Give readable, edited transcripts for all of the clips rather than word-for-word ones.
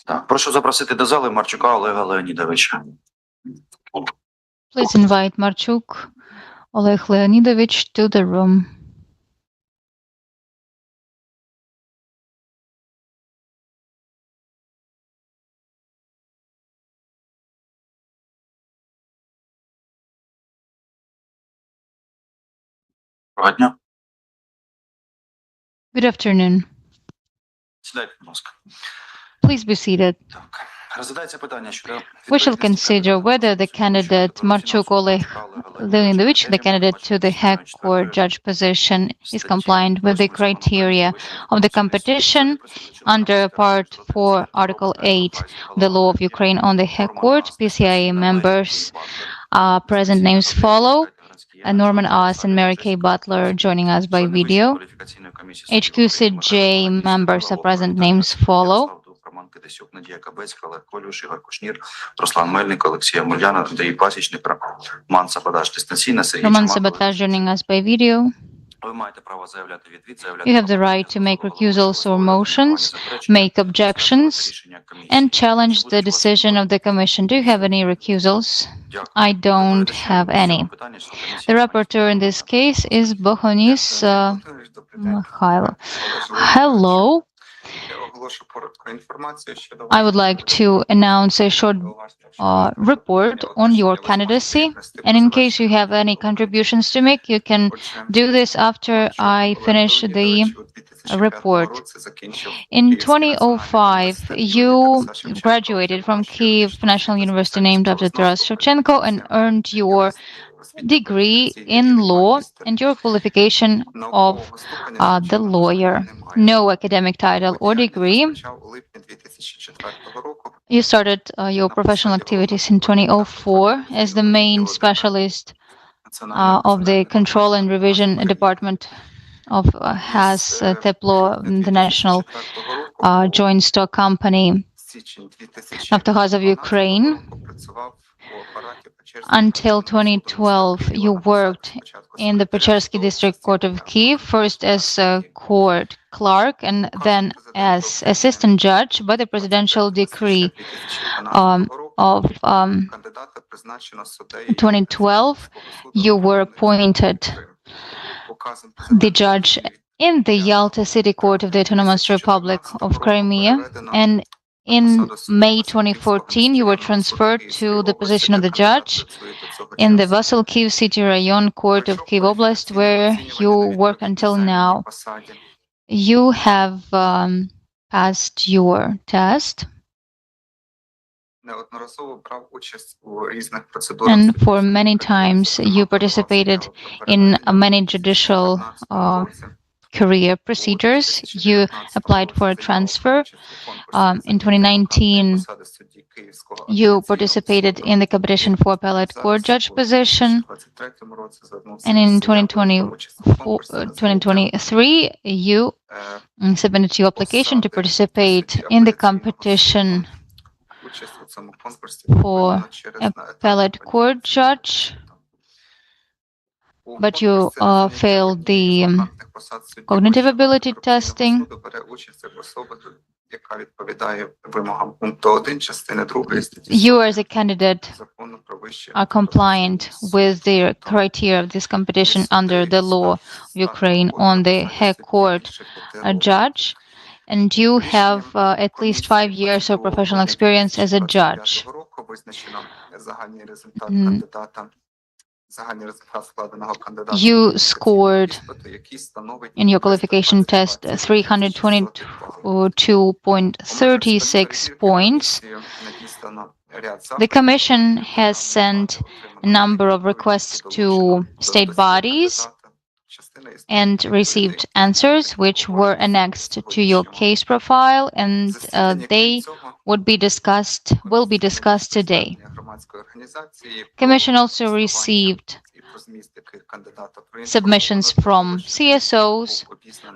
Так, прошу запросити до зали Марчука Олега Леонідовича. Please invite Marchuk Oleh Leonidovych to the room. Доброго дня. Good afternoon. Сідайте, будь ласка. Please be seated. Так. Розглядається питання щодо We shall consider whether the candidate Marchuk Oleh Leonidovych, the candidate to the High Court judge position, is compliant with the criteria of the competition under Part 4, Article 8, the law of Ukraine on the High Court. PCIA members present names follow. Norman Oss and Mary Kay Butler joining us by video. HQCJ members are present names follow. Кидасюк, Надія Кабецька, Олег Колюш, Ігор Кушнір, Руслан Мельник, Олексія Муляна, Андрій Пасічник, Роман Сабатаж дистанційно, Сергій Roman Чумак. Sabotage joining us by video. Ви маєте право заявляти відвід, заявляти. You have the right to make recusals or motions, make objections, and challenge the decision of the Commission. Do you have any recusals? I don't have any. The rapporteur in this case is Bohonis Mikhailo. Hello. I would like to announce a short report on your candidacy, and in case you have any contributions to make, you can do this after I finish the report. In 2005, you graduated from Kyiv National University named after Taras Shevchenko and earned your degree in law and your qualification of the lawyer. No academic title or degree. You started your professional activities in 2004 as the main specialist of the Control and Revision Department of HAS Teplo, the national joint stock company Naftogaz of Ukraine. Until 2012, you worked in the Pechersky District Court of Kyiv, first as a court clerk and then as assistant judge. By the presidential decree of 2012, you were appointed the judge in the Yalta City Court of the Autonomous Republic of Crimea, and in May 2014, you were transferred to the position of the judge in the Vasil Kyiv City Rayon Court of Kyiv Oblast, where you work until now. You have passed your test, and for many times you participated in many judicial career procedures. You applied for a transfer. In 2019, you participated in the competition for appellate court judge position. And in 2023, you submitted your application to participate in the competition for appellate court judge. But you failed the cognitive ability testing. You as a candidate are compliant with the criteria of this competition under the law of Ukraine on the High Court judge, and you have at least 5 years of professional experience as a judge. You scored in your qualification test 322.36 points. The Commission has sent a number of requests to state bodies and received answers which were annexed to your case profile, and they will be discussed today. Commission also received submissions from CSOs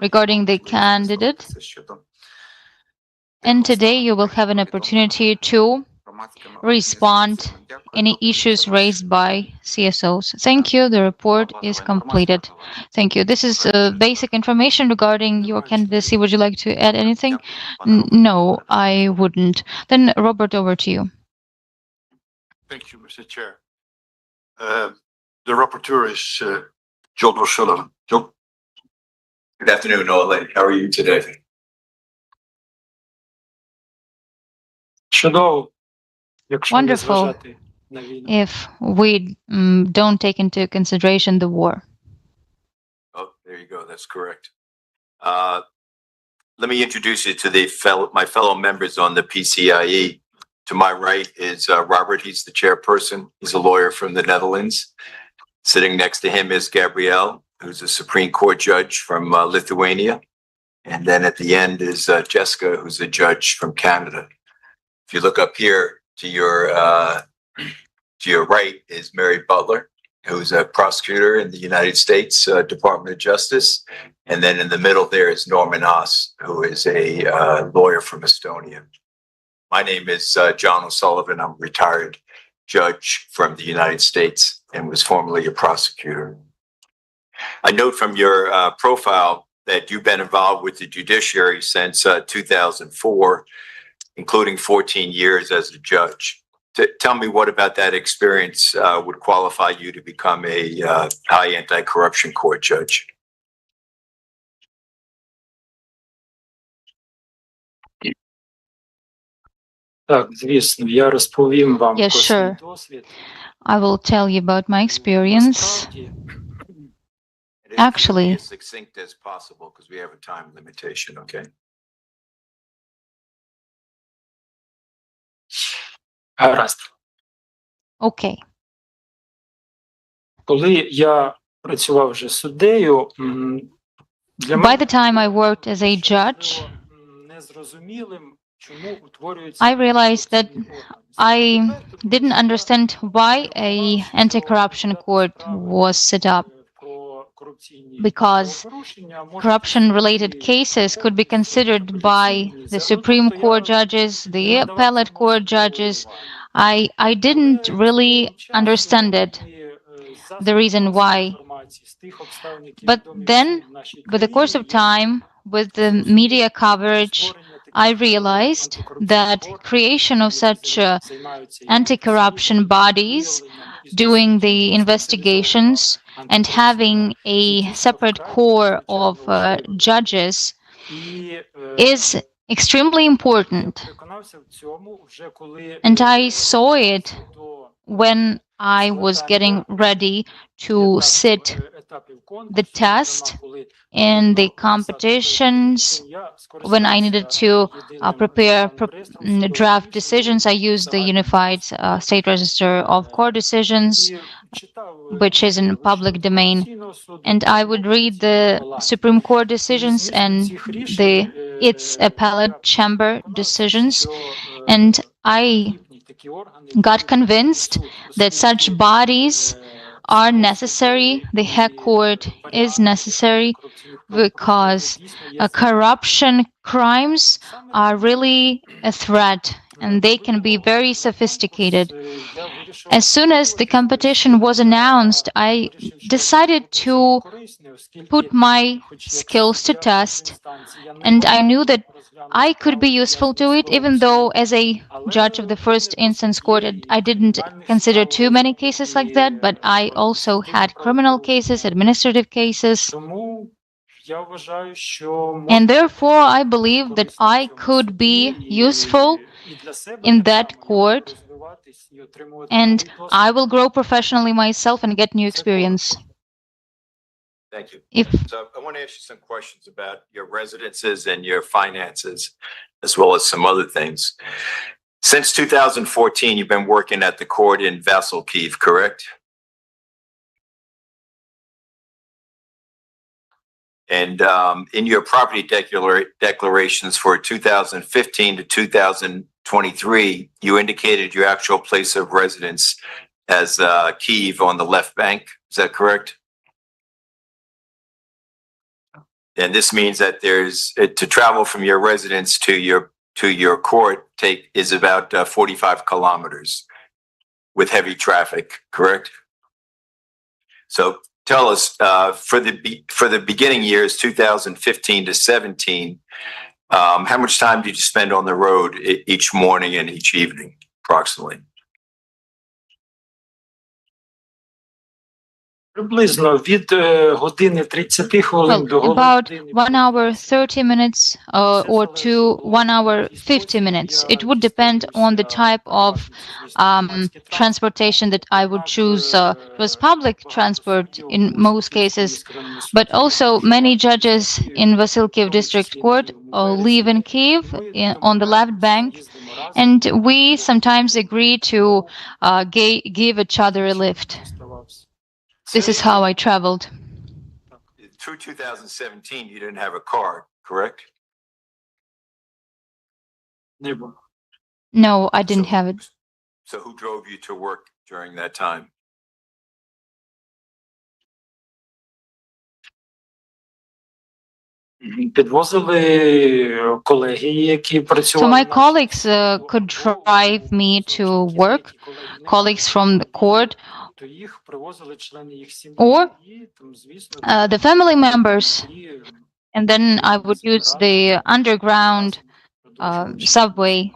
regarding the candidate, and today you will have an opportunity to respond any issues raised by CSOs. Thank you. The report is completed. Thank you. This is basic information regarding your candidacy. Would you like to add anything? No, I wouldn't. Then, Robert, over to you. Thank you, Mr. Chair. The rapporteur is John O'Sullivan. John? Good afternoon, Ole. How are you today? Чудово, якщо не Wonderful. зважати на війну. If we don't take into consideration the war. Oh, there you go. That's correct. Let me introduce you to my fellow members on the PCIe. To my right is Robert. He's the chairperson. He's a lawyer from the Netherlands. Sitting next to him is Gabrielle, who's a Supreme Court judge from Lithuania. And then at the end is Jessica, who's a judge from Canada. If you look up here to your right is Mary Butler, who's a prosecutor in the United States Department of Justice. And then in the middle there is Norman Haas, who is a lawyer from Estonia. My name is John O'Sullivan. I'm a retired judge from the United States and was formerly a prosecutor. I note from your profile that you've been involved with the judiciary since 2004, including 14 years as a judge. Tell me what about that experience would qualify you to become a high anti-corruption court judge? Так, звісно, я розповім вам Yes, про свій sure. досвід. I will tell you about my experience. Насправді, And if you can Actually- be as succinct as possible because we have a time limitation, okay? гаразд. Okay. Коли я працював вже суддею, для By мене the time I worked as a judge, було незрозумілим, чому утворюються I realized that корупційні органи. I Тепер тут didn't understand why a anti-corruption court was set up, про корупційні because правопорушення можуть corruption-related бути cases could be considered by the Supreme Court judges, the appellate court judges. I didn't really understand it, the reason why. But then, with the course of time, with the media coverage, I realized that creation of such anti-corruption bodies, doing the investigations, and having a separate corps of judges is extremely important. And I saw it when I was getting ready to sit the test in the competitions. When I needed to prepare draft decisions, I used the Unified State Register of Court Decisions, which is in public domain. And I would read the Supreme Court decisions and its appellate chamber decisions. And I got convinced that such bodies are necessary. The Hague Court is necessary because corruption crimes are really a threat and they can be very sophisticated. As soon as the competition was announced, I decided to put my skills to test, and I knew that I could be useful to it, even though as a judge of the first instance court, I didn't consider too many cases like that, but I also had criminal cases, administrative cases. And therefore, I believe that I could be useful in that court, and I will grow professionally myself and get new experience. Thank you. If So I want to ask you some questions about your residences and your finances, as well as some other things. Since 2014, you've been working at the court in Vassal, Kyiv, correct? And in your property declarations for 2015 to 2023, you indicated your actual place of residence as Kyiv on the left bank. Is that correct? And this means that to travel from your residence to your to your court is about 45 kilometers with heavy traffic, correct? So tell us, for the beginning years, 2015 to 17, how much time did you spend on the road each morning and each evening, approximately? Приблизно від години 30 хвилин Well, до about години 1 hour 30 minutes or to 1 hour 50 minutes. It would depend on the type of transportation that I would choose. It was public transport in most cases, but also many judges in Vasilkiv District Court live in Kiev on the left bank, and we sometimes agree to give each other a lift. This is how I traveled. Through 2017, you didn't have a car, correct? не було. No, I didn't have it. So who drove you to work during that time? Підвозили колеги, які So працювали. my colleagues could drive me to work, colleagues from the court, То їх привозили члени їх сім'ї. or І там, звісно, the family members, були and then I would use the underground продовжувачі. subway,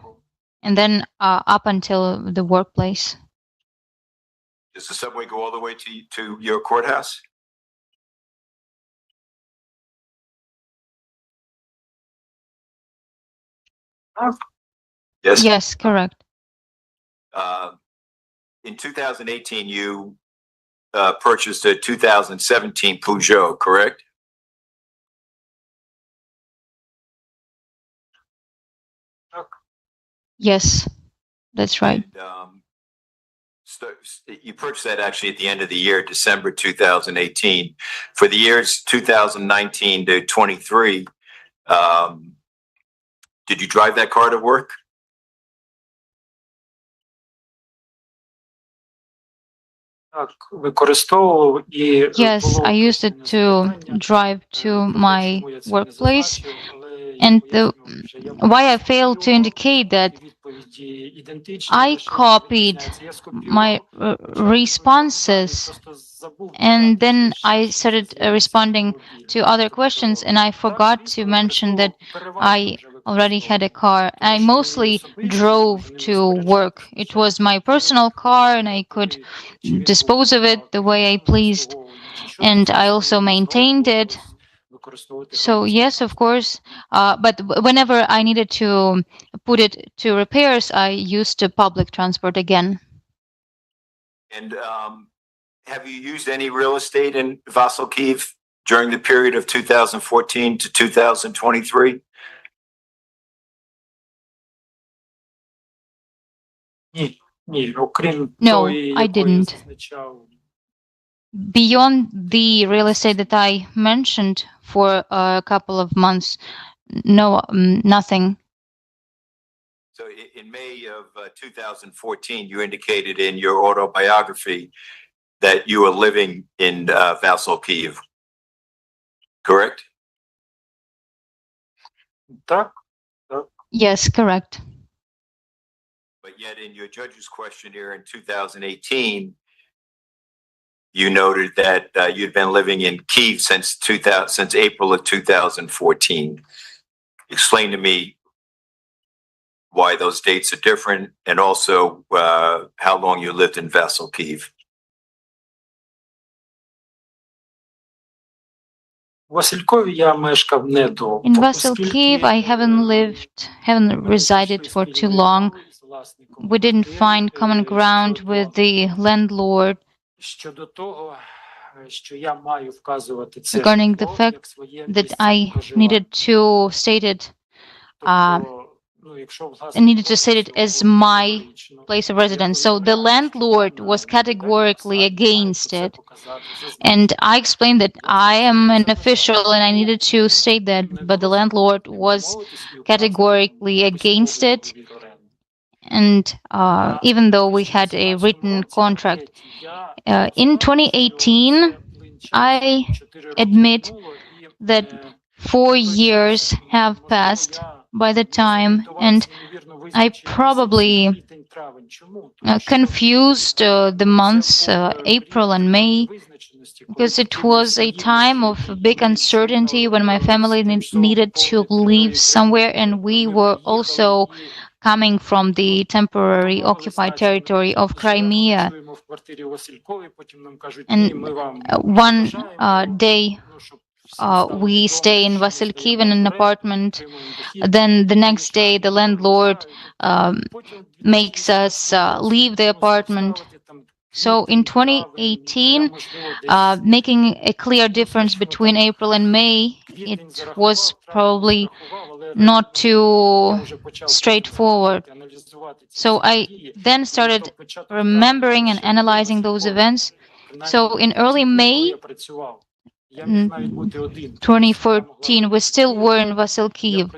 and then up until the workplace. Does the subway go all the way to your courthouse? Yes. Yes, correct. In 2018, you purchased a 2017 Peugeot, correct? Yes, that's right. And, so you purchased that actually at the end of the year, December 2018. For the years 2019 to 23, did you drive that car to work? Так, використовував і Yes, I used it to drive to my workplace. And why I failed to indicate that I copied my responses, and then I started responding to other questions, and I forgot to mention that I already had a car. I mostly drove to work. It was my personal car, and I could dispose of it the way I pleased, and I also maintained it. So yes, of course, but whenever I needed to put it to repairs, I used public transport again. And have you used any real estate in Vasilkiv during the period of 2014 to 2023? Ні, окрім No, тої, I якої didn't. зазначав. Beyond the real estate that I mentioned for a couple of months, no, nothing. So in May of 2014, you indicated in your autobiography that you were living in Vasilkiv, correct? Так, Yes, correct. But yet in your judge's questionnaire in 2018, you noted that you'd been living in Kiev since April of 2014. Explain to me why those dates are different, and also how long you lived in Vasilkiv. у Василькові я мешкав недовго. In Vasilkiv, I haven't resided for too long. We didn't find common ground with the landlord Щодо того, що я маю вказувати це regarding the житло fact як своє that місце I проживання. needed to state it Тобто, ну, якщо власник needed to state it as просить my категорично, place of residence. So the повідомляю, landlord що was я на categorically сайті against маю it. це показати, зазначити. And I explained that I am an official and I needed to state that, but the landlord was categorically against it. And even though we had a written contract, in 2018, I admit that 4 years have passed, by the time, and I probably confused the months April and May, because it was a time of big uncertainty when my family needed to leave somewhere, and we were also coming from the temporary occupied territory of Crimea. And one day we stay in Vasilkiv in an apartment. Then the next day, the landlord makes us leave the apartment. So in 2018, making a clear difference between April and May, it was probably not too straightforward. So I then started remembering and analyzing those events. So in early May 2014, we still were in Vasilkiv.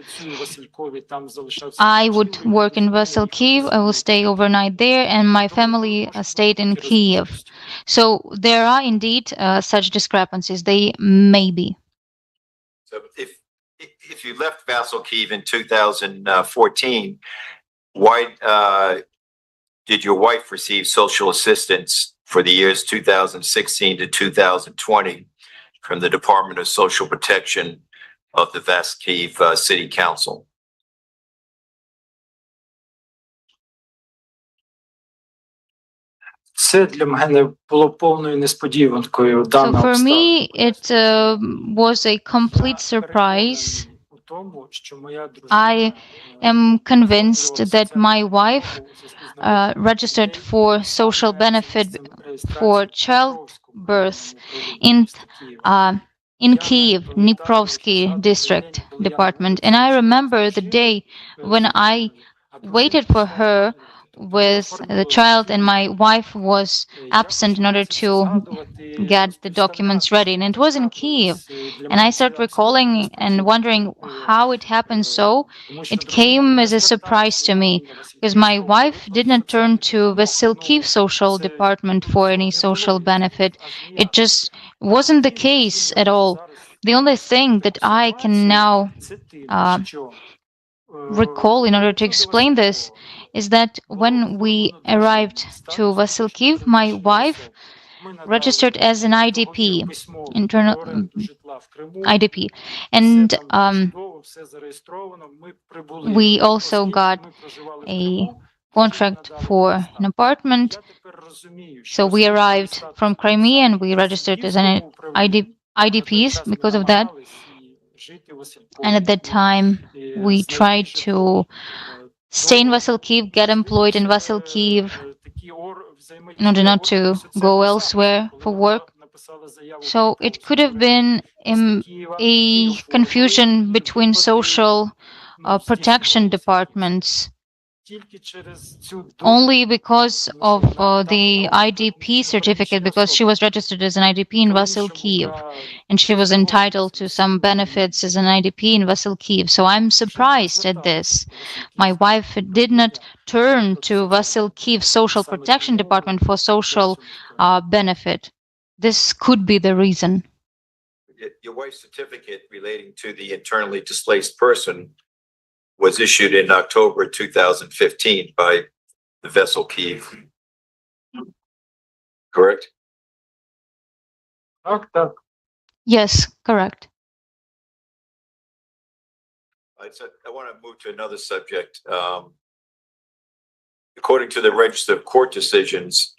I would work in Vasilkiv, I will stay overnight there, and my family stayed in Kiev. So there are indeed such discrepancies. They may be. So if you left Vassal Kiev in 2014, why did your wife receive social assistance for the years 2016 to 2020 from the Department of Social Protection of the Vassal Kiev City Council? Це для мене було повною несподіванкою. So for me, it was a complete surprise. I am convinced that my wife registered for social benefit for childbirth in Kiev, Dniprovsky district department. And I remember the day when I waited for her with the child, and my wife was absent in order to get the documents ready, and it was in Kiev. And I started recalling and wondering how it happened. So it came as a surprise to me, because my wife did not turn to Vasilkiv social department for any social benefit. It just wasn't the case at all. The only thing that I can now recall in order to explain this is that when we arrived to Vasilkiv, my wife registered as an IDP, internal IDP, and we also got a contract for an apartment. So we arrived from Crimea and we registered as an IDPs because of that. And at that time, we tried to stay in Vasilkiv, get employed in Vasilkiv in order not to go elsewhere for work. So it could have been a confusion between social protection departments, only because of the IDP certificate, because she was registered as an IDP in Vasilkiv, and she was entitled to some benefits as an IDP in Vasilkiv. So I'm surprised at this. My wife did not turn to Vasilkiv Social Protection Department for social benefit. This could be the reason. Your wife's certificate relating to the internally displaced person was issued in October 2015 by the Vessel Kiev. Correct? Yes, correct. I want to move to another subject. According to the Register of Court Decisions,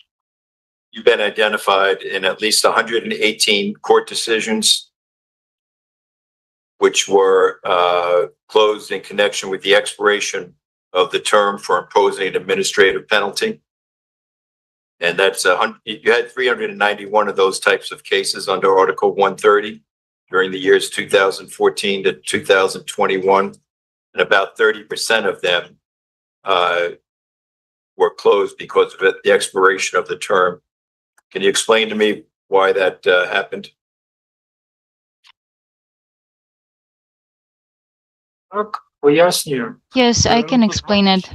you've been identified in at least 118 court decisions which were closed in connection with the expiration of the term for imposing an administrative penalty. And that's you had 391 of those types of cases under Article 130 during the years 2014 to 2021, and about 30% of them were closed because of the expiration of the term. Can you explain to me why that happened? Yes, I can explain it.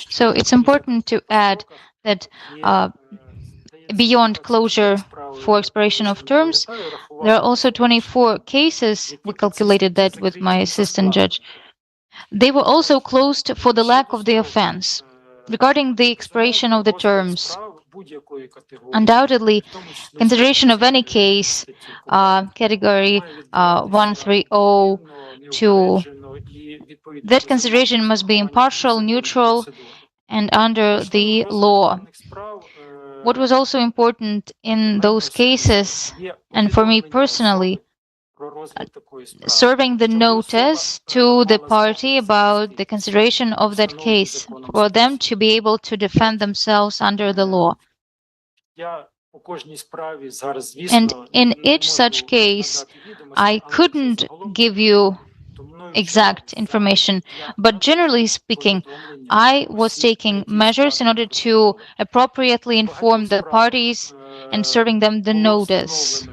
So it's important to add that beyond closure for expiration of terms, there are also 24 cases. We calculated that with my assistant judge. They were also closed for the lack of the offense. Regarding the expiration of the terms, undoubtedly, consideration of any case, category 130(2), that consideration must be impartial, neutral, and under the law. What was also important in those cases, and for me personally, serving the notice to the party about the consideration of that case, for them to be able to defend themselves under the law. And in each such case, I couldn't give you exact information, but generally speaking, I was taking measures in order to appropriately inform the parties and serving them the notice.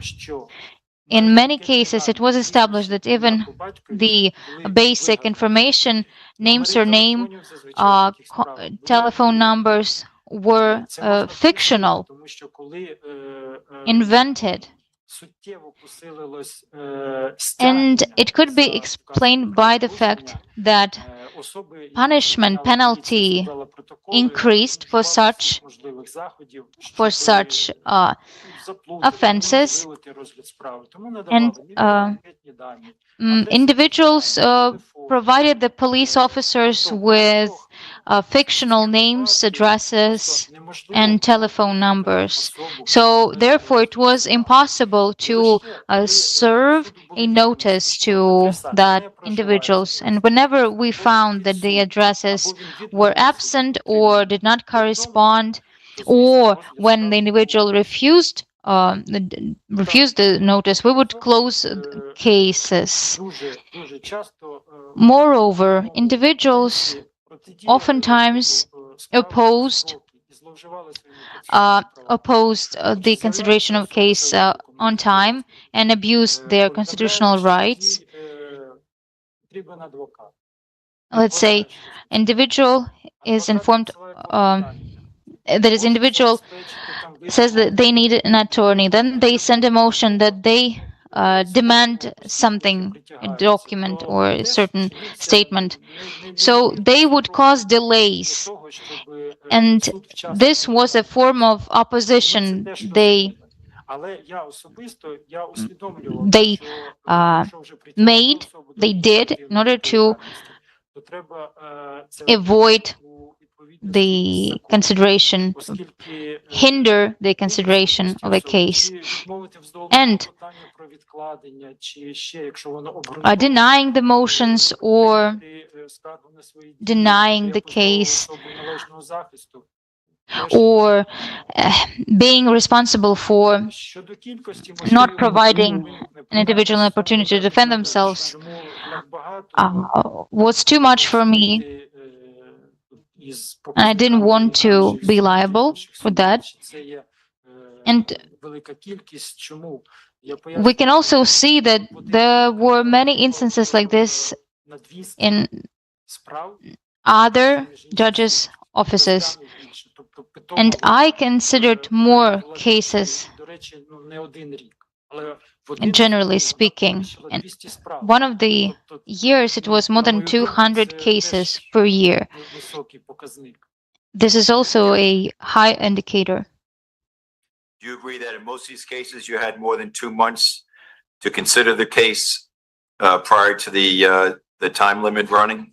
In many cases, it was established that even the basic information, name, surname, telephone numbers, were fictional, invented. And it could be explained by the fact that punishment, penalty increased for such offenses, and individuals provided the police officers with fictional names, addresses, and telephone numbers. So therefore, it was impossible to serve a notice to that individuals. And whenever we found that the addresses were absent or did not correspond, or when the individual refused the notice, we would close cases. Moreover, individuals oftentimes opposed the consideration of case on time and abused their constitutional rights. Let's say individual is informed individual says that they need an attorney. Then they send a motion that they demand something, a document or a certain statement. So they would cause delays. And this was a form of opposition they did in order to avoid the consideration, hinder the consideration of a case, and denying the motions or denying the case, or being responsible for not providing an individual an opportunity to defend themselves was too much for me. And I didn't want to be liable for that. And we can also see that there were many instances like this in other judges' offices. And I considered more cases, generally speaking. And one of the years, it was more than 200 cases per year. This is also a high indicator. Do you agree that in most of these cases, you had more than 2 months to consider the case prior to the time limit running?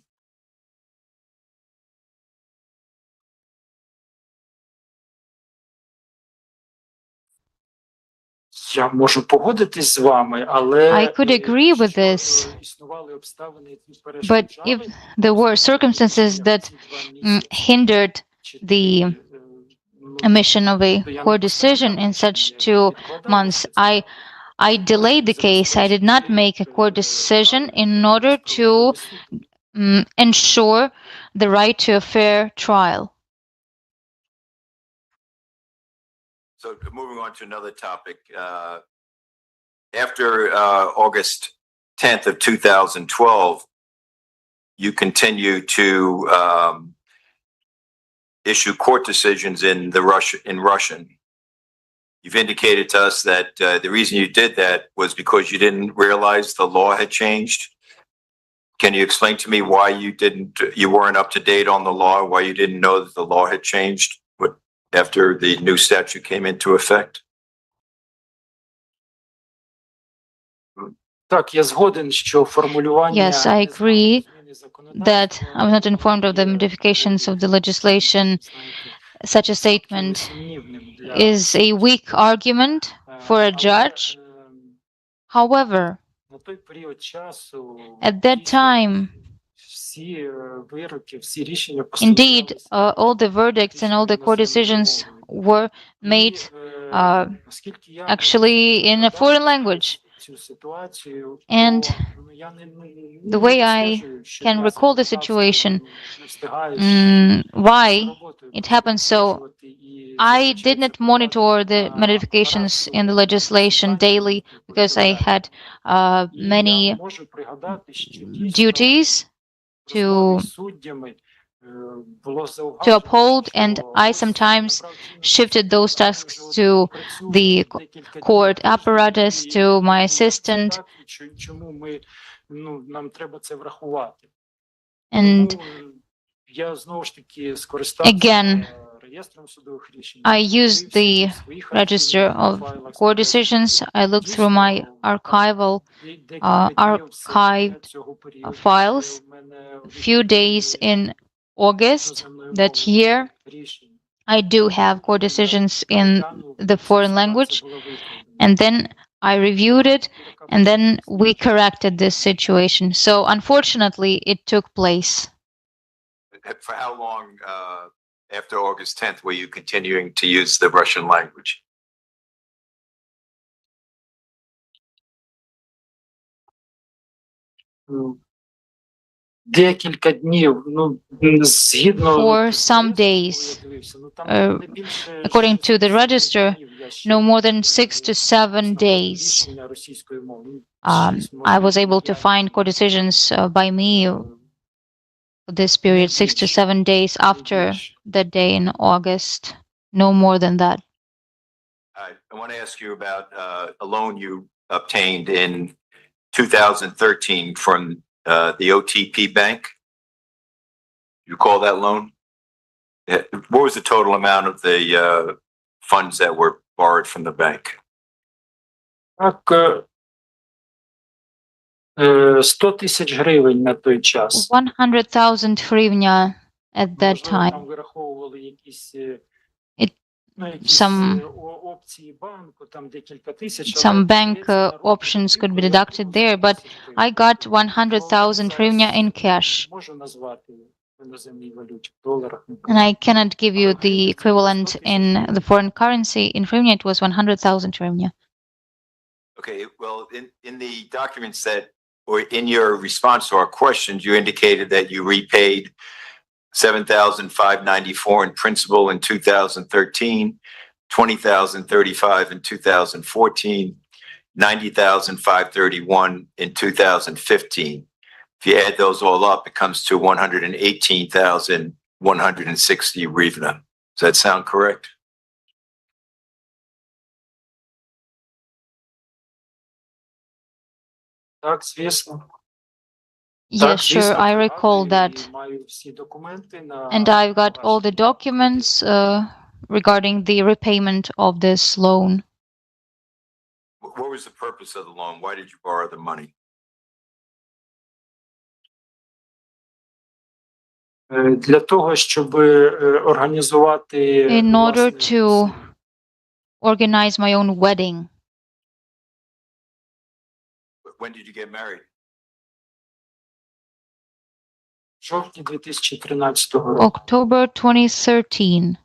I could agree with this, but if there were circumstances that hindered the emission of a court decision in such 2 months, I delayed the case. I did not make a court decision in order to ensure the right to a fair trial. So moving on to another topic, after August 10th of 2012, you continue to issue court decisions in Russian. You've indicated to us that the reason you did that was because you didn't realize the law had changed. Can you explain to me why you weren't up to date on the law, why you didn't know that the law had changed after the new statute came into effect? Так, я згоден, що формулювання Yes, I agree that I was not informed of the modifications of the legislation. Such a statement is a weak argument for a judge. However, на той період часу at that time, всі вироки, всі рішення indeed, all the verdicts and all the court decisions were made actually in a foreign language. And the way I can recall the situation, why it happened so, I did not monitor the modifications in the legislation daily because I had many duties to uphold, and I sometimes shifted those tasks to the court apparatus, to my assistant. And again, I used the register of court decisions. I looked through my archived files. A few days in August that year, I do have court decisions in the foreign language, and then I reviewed it, and then we corrected this situation. So unfortunately, it took place. For how long after August 10th were you continuing to use the Russian language? Декілька днів, згідно For some days, according to the register, no more than 6 to 7 days. I was able to find court decisions by me for this period, 6 to 7 days after the day in August, no more than that. I want to ask you about a loan you obtained in 2013 from the OTP Bank. You call that loan? What was the total amount of the funds that were borrowed from the bank? Так, 100 тисяч гривень на той час. 100,000 hryvnia at that time. Там вираховували якісь Some опції банку, там декілька тисяч. Some bank options could be deducted there, but I got 100,000 hryvnia in cash. Можу назвати в іноземній валюті, в доларах. And I cannot give you the equivalent in the foreign currency. In hryvnia, it was 100,000 hryvnia. Okay, well, in the documents that, or in your response to our questions, you indicated that you repaid $7,594 in principal in 2013, $20,035 in 2014, $90,531 in 2015. If you add those all up, it comes to 118,160 hryvnia. Does that sound correct? Так, звісно. Yes, sure, I recall that. And I've got all the documents regarding the repayment of this loan. What was the purpose of the loan? Why did you borrow the money? Для того, щоб організувати In order to organize my own wedding. When did you get married? в жовтні 2013 року. October 2013.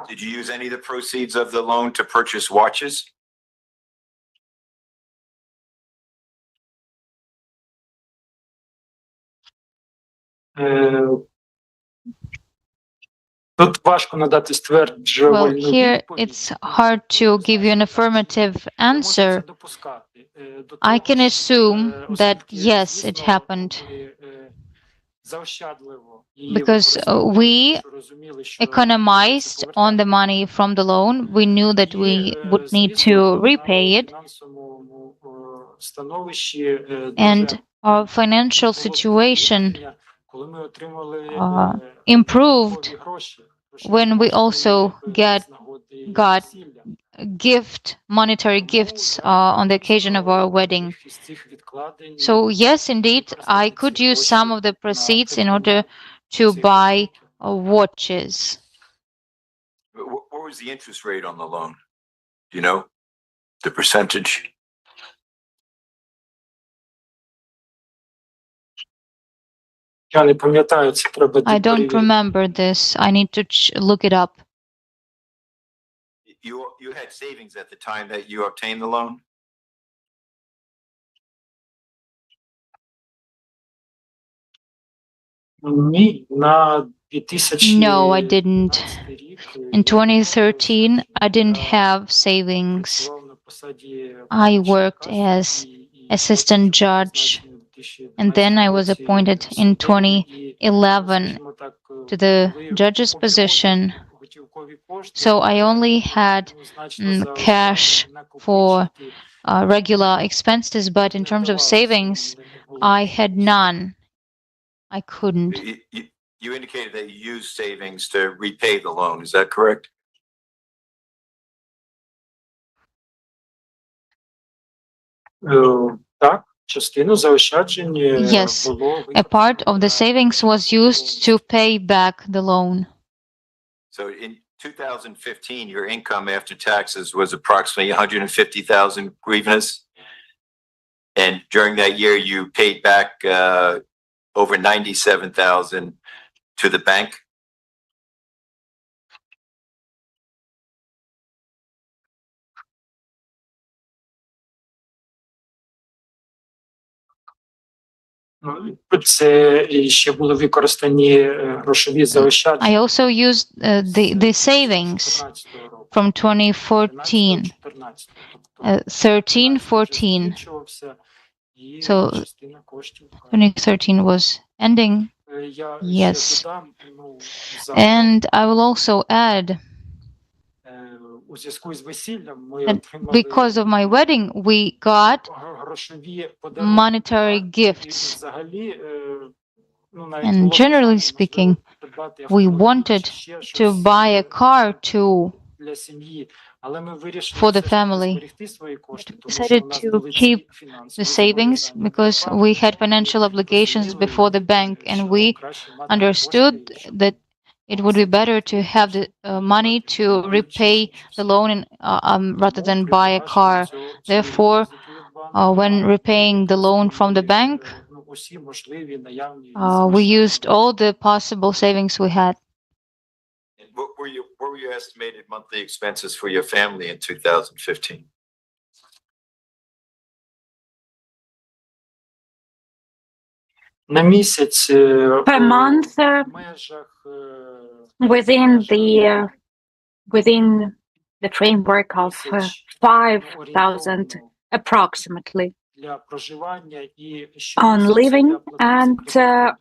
Did you use any of the proceeds of the loan to purchase watches? Тут важко надати Well, стверджувальну here відповідь. it's hard to give you an affirmative answer. I can assume that yes, it happened because we economized on the money from the loan. We knew that we would need to repay it. And our financial situation коли ми отримали improved додаткові гроші, when we also з нагоди got весілля. monetary gifts on the occasion of our wedding. So yes, indeed, I could use some of the proceeds in order to buy watches. What was the interest rate on the loan? Do you know the percentage? Я не пам'ятаю, це треба I don't перевірити. remember this. I need to look it up. You had savings at the time that you obtained the loan? Ні, на 2000 No, I didn't. In 2013, I didn't have savings. I worked as assistant judge, and then I was appointed in 2011 to the judge's position. So I only had cash for regular expenses, but in terms of savings, I had none. I couldn't. You indicated that you used savings to repay the loan. Is that correct? Так, частину заощаджень Yes, a part of the savings was used to pay back the loan. So in 2015, your income after taxes was approximately 150,000 hryvnias. And during that year, you paid back over 97,000 to the bank. Це ще були використані грошові заощадження. I also used the savings from 2014, 13-14. So 2013 was ending. Yes. And I will also add that because of my wedding, we got monetary gifts. And generally speaking, we wanted to buy a car too for the family. But we decided to keep the savings because we had financial obligations before the bank, and we understood that it would be better to have the money to repay the loan rather than buy a car. Therefore, when repaying the loan from the bank, we used all the possible savings we had. What were your estimated monthly expenses for your family in 2015? На місяць Per month, в межах within the framework of 5,000 approximately для проживання і on living, and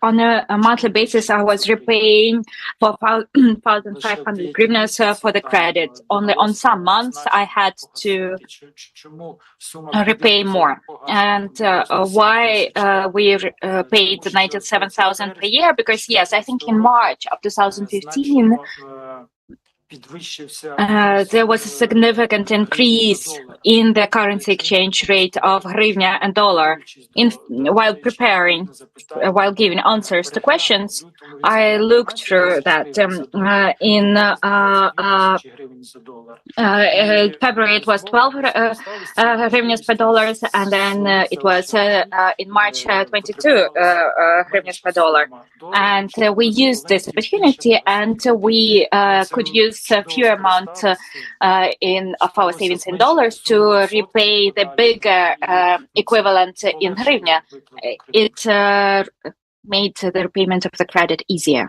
on a monthly basis I was repaying for 1,500 hryvnias for the credit. Only on some months I had to repay more. And why we paid 97,000 per year? Because yes, I think in March of 2015 there was a significant increase in the currency exchange rate of hryvnia and dollar. While giving answers to questions, I looked through that. In February it was 12 hryvnias per dollar, and then it was in March 22 hryvnias per dollar. And we used this opportunity, and we could use a few amount of our savings in dollars to repay the bigger equivalent in hryvnia. It made the repayment of the credit easier.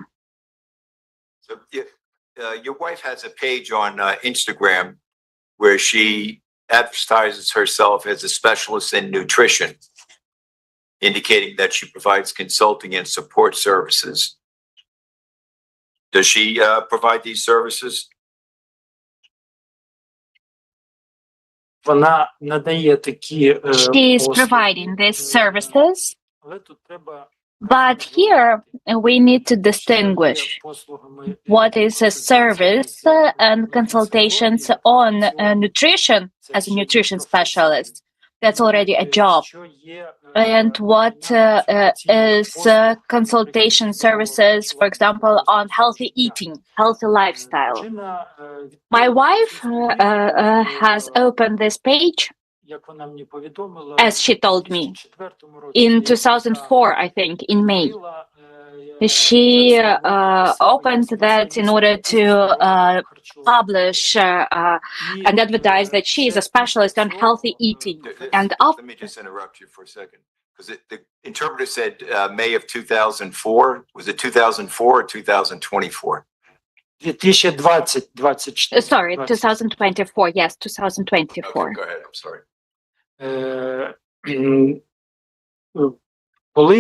So your wife has a page on Instagram where she advertises herself as a specialist in nutrition, indicating that she provides consulting and support services. Does she provide these services? вона надає такі She is providing these services. Але тут треба But here we need to distinguish what is a service and consultations on nutrition as a nutrition specialist. That's already a job. And what is consultation services, for example, on healthy eating, healthy lifestyle. My wife has opened this page, as she told me, in 2004, I think, in May. She opened that in order to publish and advertise that she is a specialist on healthy eating. And Let me just interrupt you for a second, because the interpreter said May of 2004. Was it 2004 or 2024? 2024. sorry, 2024. Yes, Okay, 2024. go ahead. I'm sorry. Коли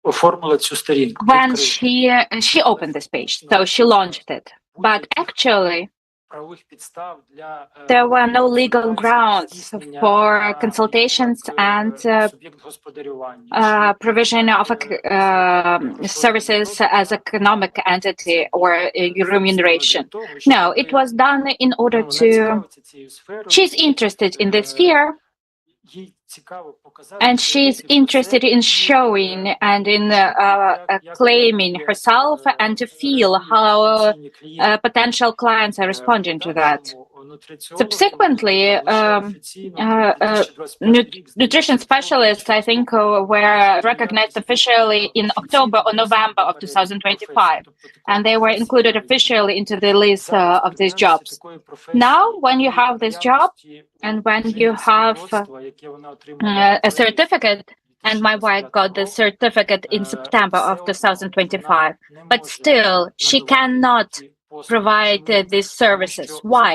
оформила цю сторінку. When відкрила. she opened this page, so she launched it. But actually, Правових підстав для, there were no legal реалізації grounds здійснення for на consultations її як, and суб'єкт господарювання. provision of services as economic entity or remuneration. No, it was done in order to. She's interested in this sphere, and she's interested in showing and in claiming herself and to feel how potential clients are responding to that. Subsequently, nutrition specialists, I think, were recognized officially in October or November of 2025, and they were included officially into the list of these jobs. Now, when you have this job and when you have a certificate, and my wife got the certificate in September of 2025, but still she cannot provide these services. Why?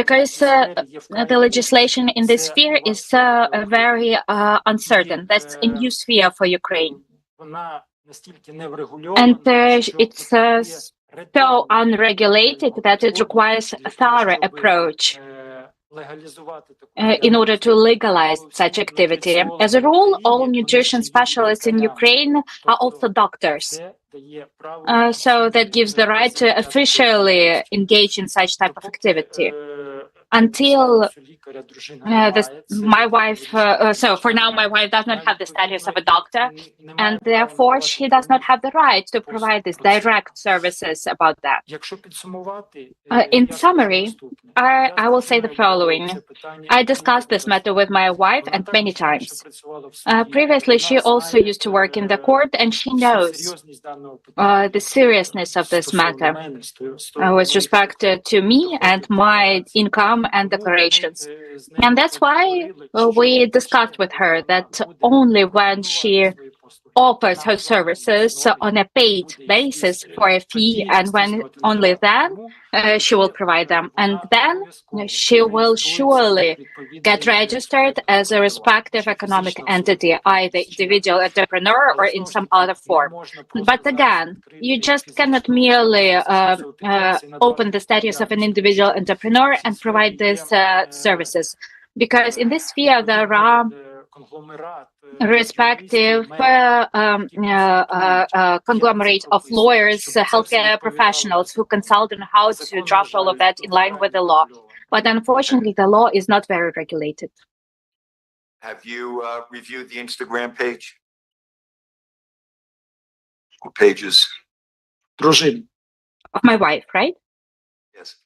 Because the legislation in this sphere is very uncertain. That's a new sphere for Ukraine. And it's so unregulated that it requires a thorough approach in order to legalize such activity. As a rule, all nutrition specialists in Ukraine are also doctors. So that gives the right to officially engage in such type of activity. Until my wife, so for now, my wife does not have the status of a doctor, and therefore she does not have the right to provide these direct services about that. In summary, I will say the following. I discussed this matter with my wife and many times. Previously, she also used to work in the court, and she knows the seriousness of this matter with respect to me and my income and declarations. And that's why we discussed with her that only when she offers her services on a paid basis for a fee, and when only then she will provide them. And then she will surely get registered as a respective economic entity, either individual entrepreneur or in some other form. But again, you just cannot merely open the status of an individual entrepreneur and provide these services. Because in this sphere, there are respective conglomerate of lawyers, healthcare professionals who consult on how to draft all of that in line with the law. But unfortunately, the law is not very regulated. Have you reviewed the Instagram page? Or pages? Дружина. Of my wife, right? Yes.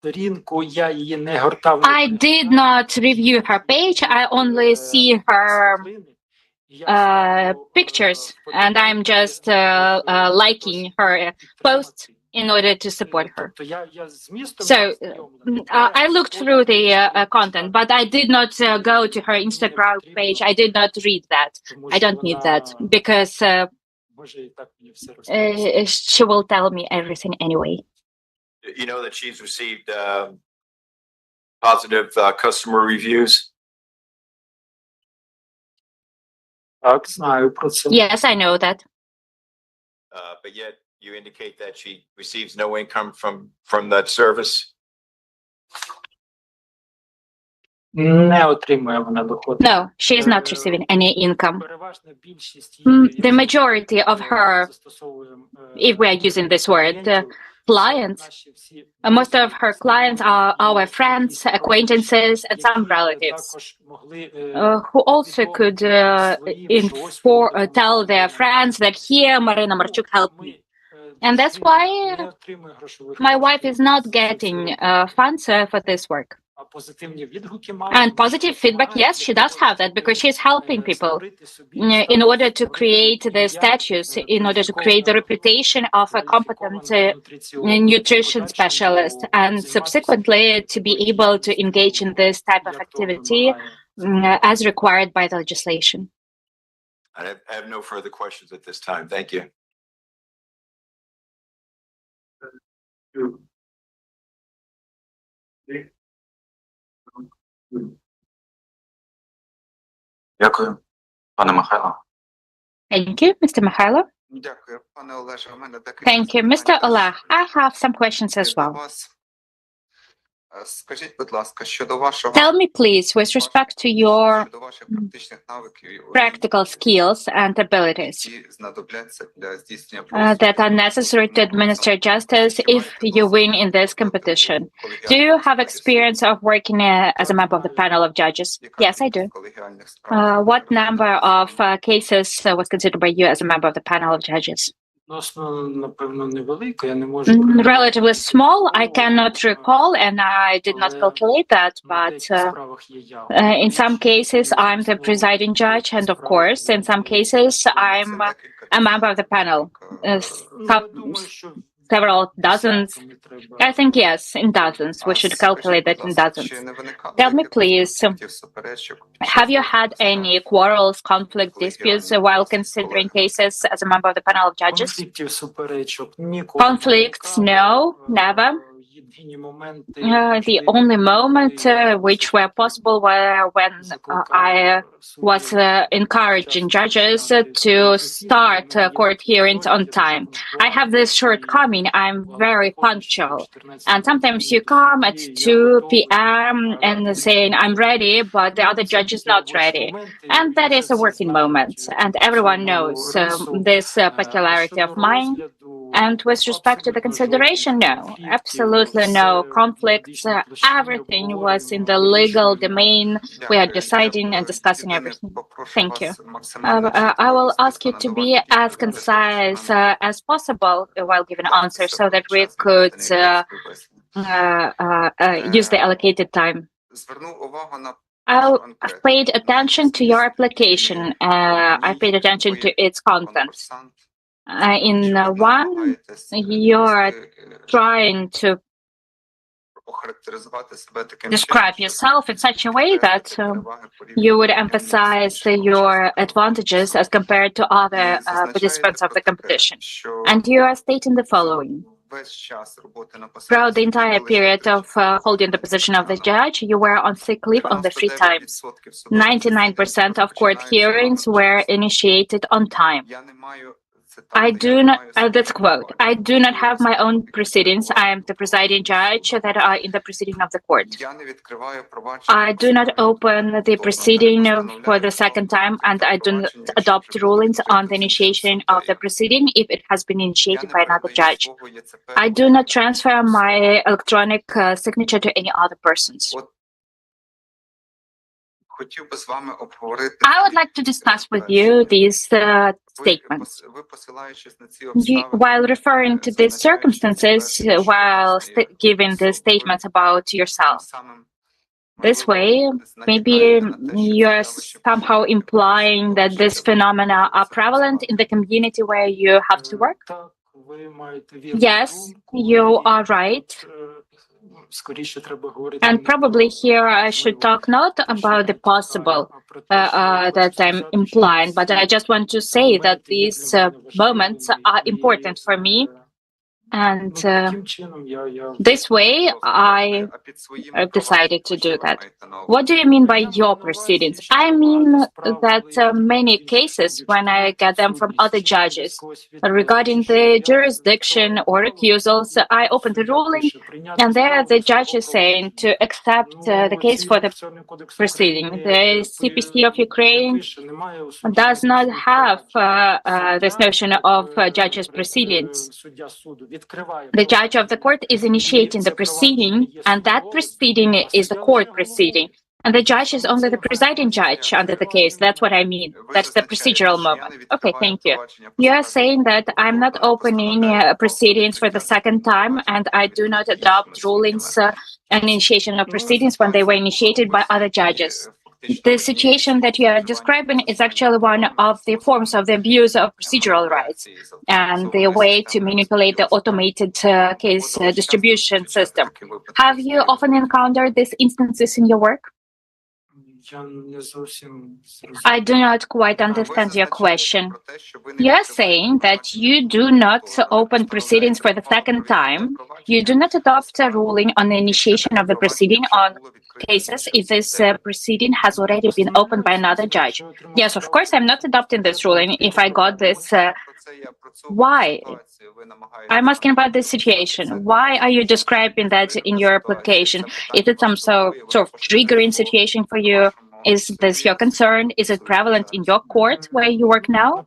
Сторінку я її не гортав. I did not review her page. I only see her pictures, and I'm just liking her posts in order to support her. So I looked through the content, but I did not go to her Instagram page. I did not read that. I don't need that because she will tell me everything anyway. You know that she's received positive customer reviews. Так, знаю про це. Yes, I know that. But yet you indicate that she receives no income from that service. Не отримує вона доходу. No, she is not receiving any income. Переважна більшість її, The majority of her, застосовуємо, if we are using this word, clients, наші всі most of her clients are our friends, acquaintances, and some які relatives також могли, who also could tell their friends that here Marina Marchuk helped me. And that's why не отримує грошових my wife коштів is not за getting цю funds for this work. А позитивні відгуки має, And positive feedback, yes, she does have that because she is helping people створити собі in order to створити create the ім'я, status, in order to create the reputation of a competent nutrition specialist, and subsequently to be able to engage in this type of activity as required by the legislation. I have no further questions at this time. Thank you. Дякую, пане Михайло. Thank you, Mr. Mikhailo. Дякую, пане Олеже. У мене декілька Thank you, запитань Mr. теж Oleh. I have some questions є as до well. вас. Скажіть, будь ласка, щодо вашого Tell me, please, with respect to your щодо ваших практичних навиків, practical skills and abilities які знадобляться для здійснення that are necessary to administer justice if you win in this competition. Do you have experience of working as a member of the panel of judges? Yes, I do. What number of cases was considered by you as a member of the panel of judges? Відносно, напевно, невелика, я не можу Relatively small. I cannot recall, and I did not calculate that, на but деяких справах є я. in some cases, I'm the presiding judge, and of course, in some cases, I'm a member of the panel. Я думаю, що Several dozens. десятками треба. I think yes, in dozens. We should calculate that in dozens. Tell me, please, have you had any quarrels, conflict, disputes while considering cases as a member of the panel of judges? Конфліктів, суперечок ніколи. Conflicts, no, never. Єдині моменти, The only moment which were possible were when I was encouraging judges to start court hearings on time. I have this shortcoming. I'm very punctual. And sometimes you come at 2 p.m. and saying, I'm ready, but the other judge is not ready. And that is a working moment. And everyone knows this peculiarity of mine. And with respect to the consideration, no, absolutely no conflicts. Everything was in the legal domain. We are deciding and discussing everything. Thank you. I will ask you to be as concise as possible while giving answers so that we could use the allocated time. I've paid attention to your application. I paid attention to its contents. In one, you're trying to describe yourself in such a way that you would emphasize your advantages as compared to other participants of the competition. And you are stating the following. Throughout the entire period of holding the position of the judge, you were on sick leave only 3 times. 99% of court hearings were initiated on time. I do not, that's a quote, I do not have my own proceedings. I am the presiding judge that are in the proceeding of the court. I do not open the proceeding for the second time, and I do not adopt rulings on the initiation of the proceeding if it has been initiated by another judge. I do not transfer my electronic signature to any other persons. I would like to discuss with you these statements. While referring to these circumstances, while giving the statements about yourself. This way, maybe you're somehow implying that these phenomena are prevalent in the community where you have to work. Yes, you are right. And probably here I should talk not about the possible that I'm implying, but I just want to say that these moments are important for me And Таким чином я this way, I decided to do that. What do you mean by your proceedings? I mean that many cases, when I get them from other judges, regarding the jurisdiction or accusals, I open the ruling, and there the judge is saying to accept the case for the proceeding. The CPC of Ukraine does not have this notion of judges' proceedings. The judge of the court is initiating the proceeding, and that proceeding is a court proceeding. And the judge is only the presiding judge under the case. That's what I mean. That's the procedural moment. Okay, thank you. You are saying that I'm not opening proceedings for the second time, and I do not adopt rulings and initiation of proceedings when they were initiated by other judges. The situation that you are describing is actually one of the forms of the abuse of procedural rights and the way to manipulate the automated case distribution system. Have you often encountered these instances in your work? I do not quite understand your question. You are saying that you do not open proceedings for the second time. You do not adopt a ruling on the initiation of the proceeding on cases if this proceeding has already been opened by another judge. Yes, of course, I'm not adopting this ruling. If I got this, why? I'm asking about this situation. Why are you describing that in your application? Is it some sort of triggering situation for you? Is this your concern? Is it prevalent in your court where you work now?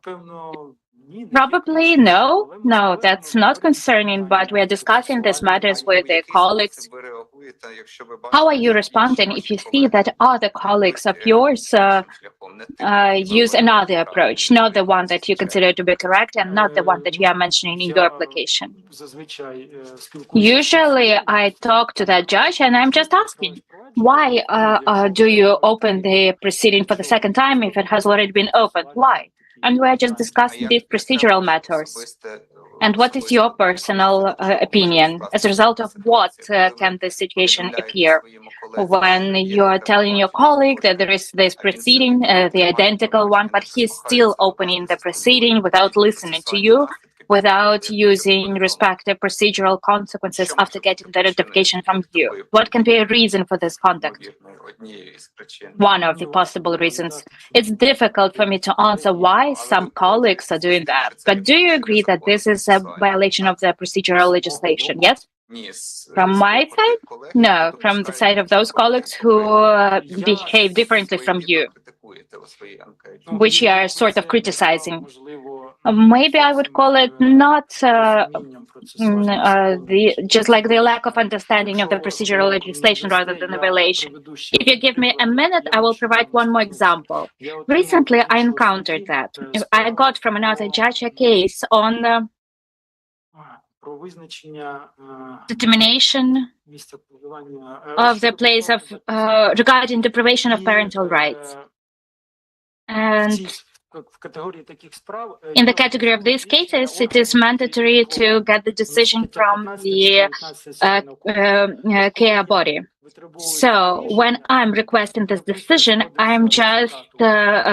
Probably no. No, that's not concerning, but we are discussing these matters with the colleagues. How are you responding if you see that other colleagues of yours use another approach, not the one that you consider to be correct and not the one that you are mentioning in your application? Usually I talk to that judge and I'm just asking, why do you open the proceeding for the second time if it has already been opened? Why? And we're just discussing these procedural matters. And what is your personal opinion? As a result of what can this situation appear? When you are telling your colleague that there is this proceeding, the identical one, but he's still opening the proceeding without listening to you, without using respective procedural consequences after getting the notification from you. What can be a reason for this conduct? One of the possible reasons. It's difficult for me to answer why some colleagues are doing that. But do you agree that this is a violation of the procedural legislation? Yes? From my side? No, from the side of those colleagues who behave differently from you, which you are sort of criticizing. Maybe I would call it not just like the lack of understanding of the procedural legislation rather than a violation. If you give me a minute, I will provide one more example. Recently, I encountered that. I got from another judge a case on determination of the place of regarding deprivation of parental rights. And in the category of these cases, it is mandatory to get the decision from the care body. So when I'm requesting this decision, I'm just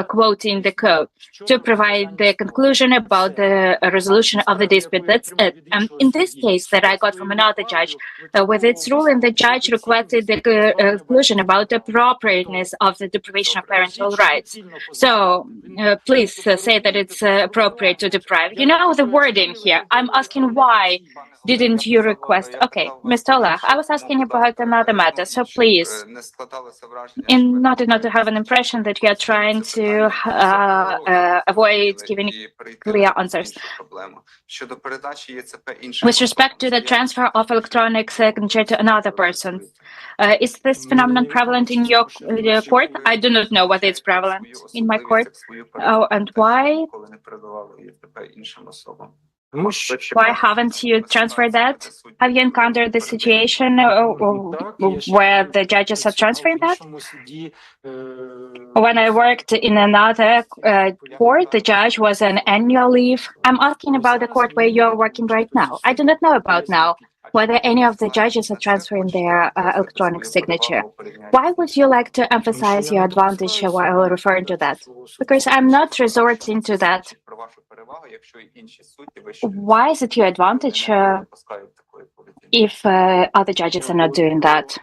quoting the code to provide the conclusion about the resolution of the dispute. That's it. And in this case that I got from another judge, with its ruling, the judge requested the conclusion about the appropriateness of the deprivation of parental rights. So please say that it's appropriate to deprive. You know the wording here. I'm asking why didn't you request? Okay, Mr. Oleh, I was asking about another matter. So please, in order not to have an impression that you are trying to avoid giving clear answers. With respect to the transfer of electronic signature to another person, is this phenomenon prevalent in your court? I do not know whether it's prevalent in my court. Oh, and why? Why haven't you transferred that? Have you encountered the situation where the judges are transferring that? When I worked in another court, the judge was on annual leave. I'm asking about the court where you're working right now. I do not know about now. whether any of the judges are transferring their electronic signature. Why would you like to emphasize your advantage while referring to that? Because I'm not resorting to that. Why is it your advantage if other judges are not doing that?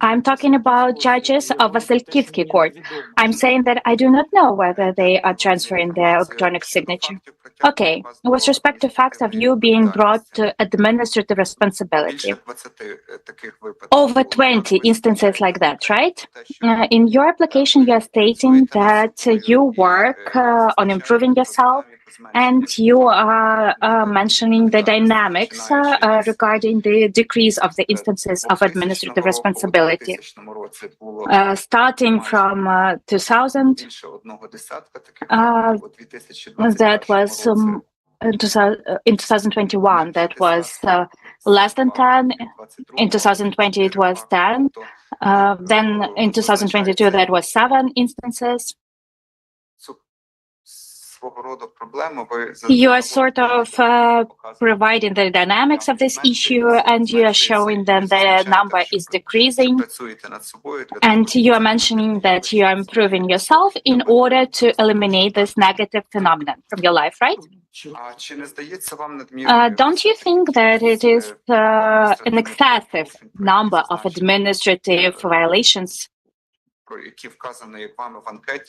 I'm talking about judges of Vasilkivsky court. I'm saying that I do not know whether they are transferring their electronic signature. Okay, with respect to facts of you being brought to administrative responsibility, over 20 instances like that, right? In your application, you are stating that you work on improving yourself, and you are mentioning the dynamics regarding the decrease of the instances of administrative responsibility. Starting from 2000, that was in 2021, that was less than 10. In 2020, it was 10. Then in 2022, that was 7 instances. You are sort of providing the dynamics of this issue, and you are showing that the number is decreasing. And you are mentioning that you are improving yourself in order to eliminate this negative phenomenon from your life, right? Don't you think that it is an excessive number of administrative violations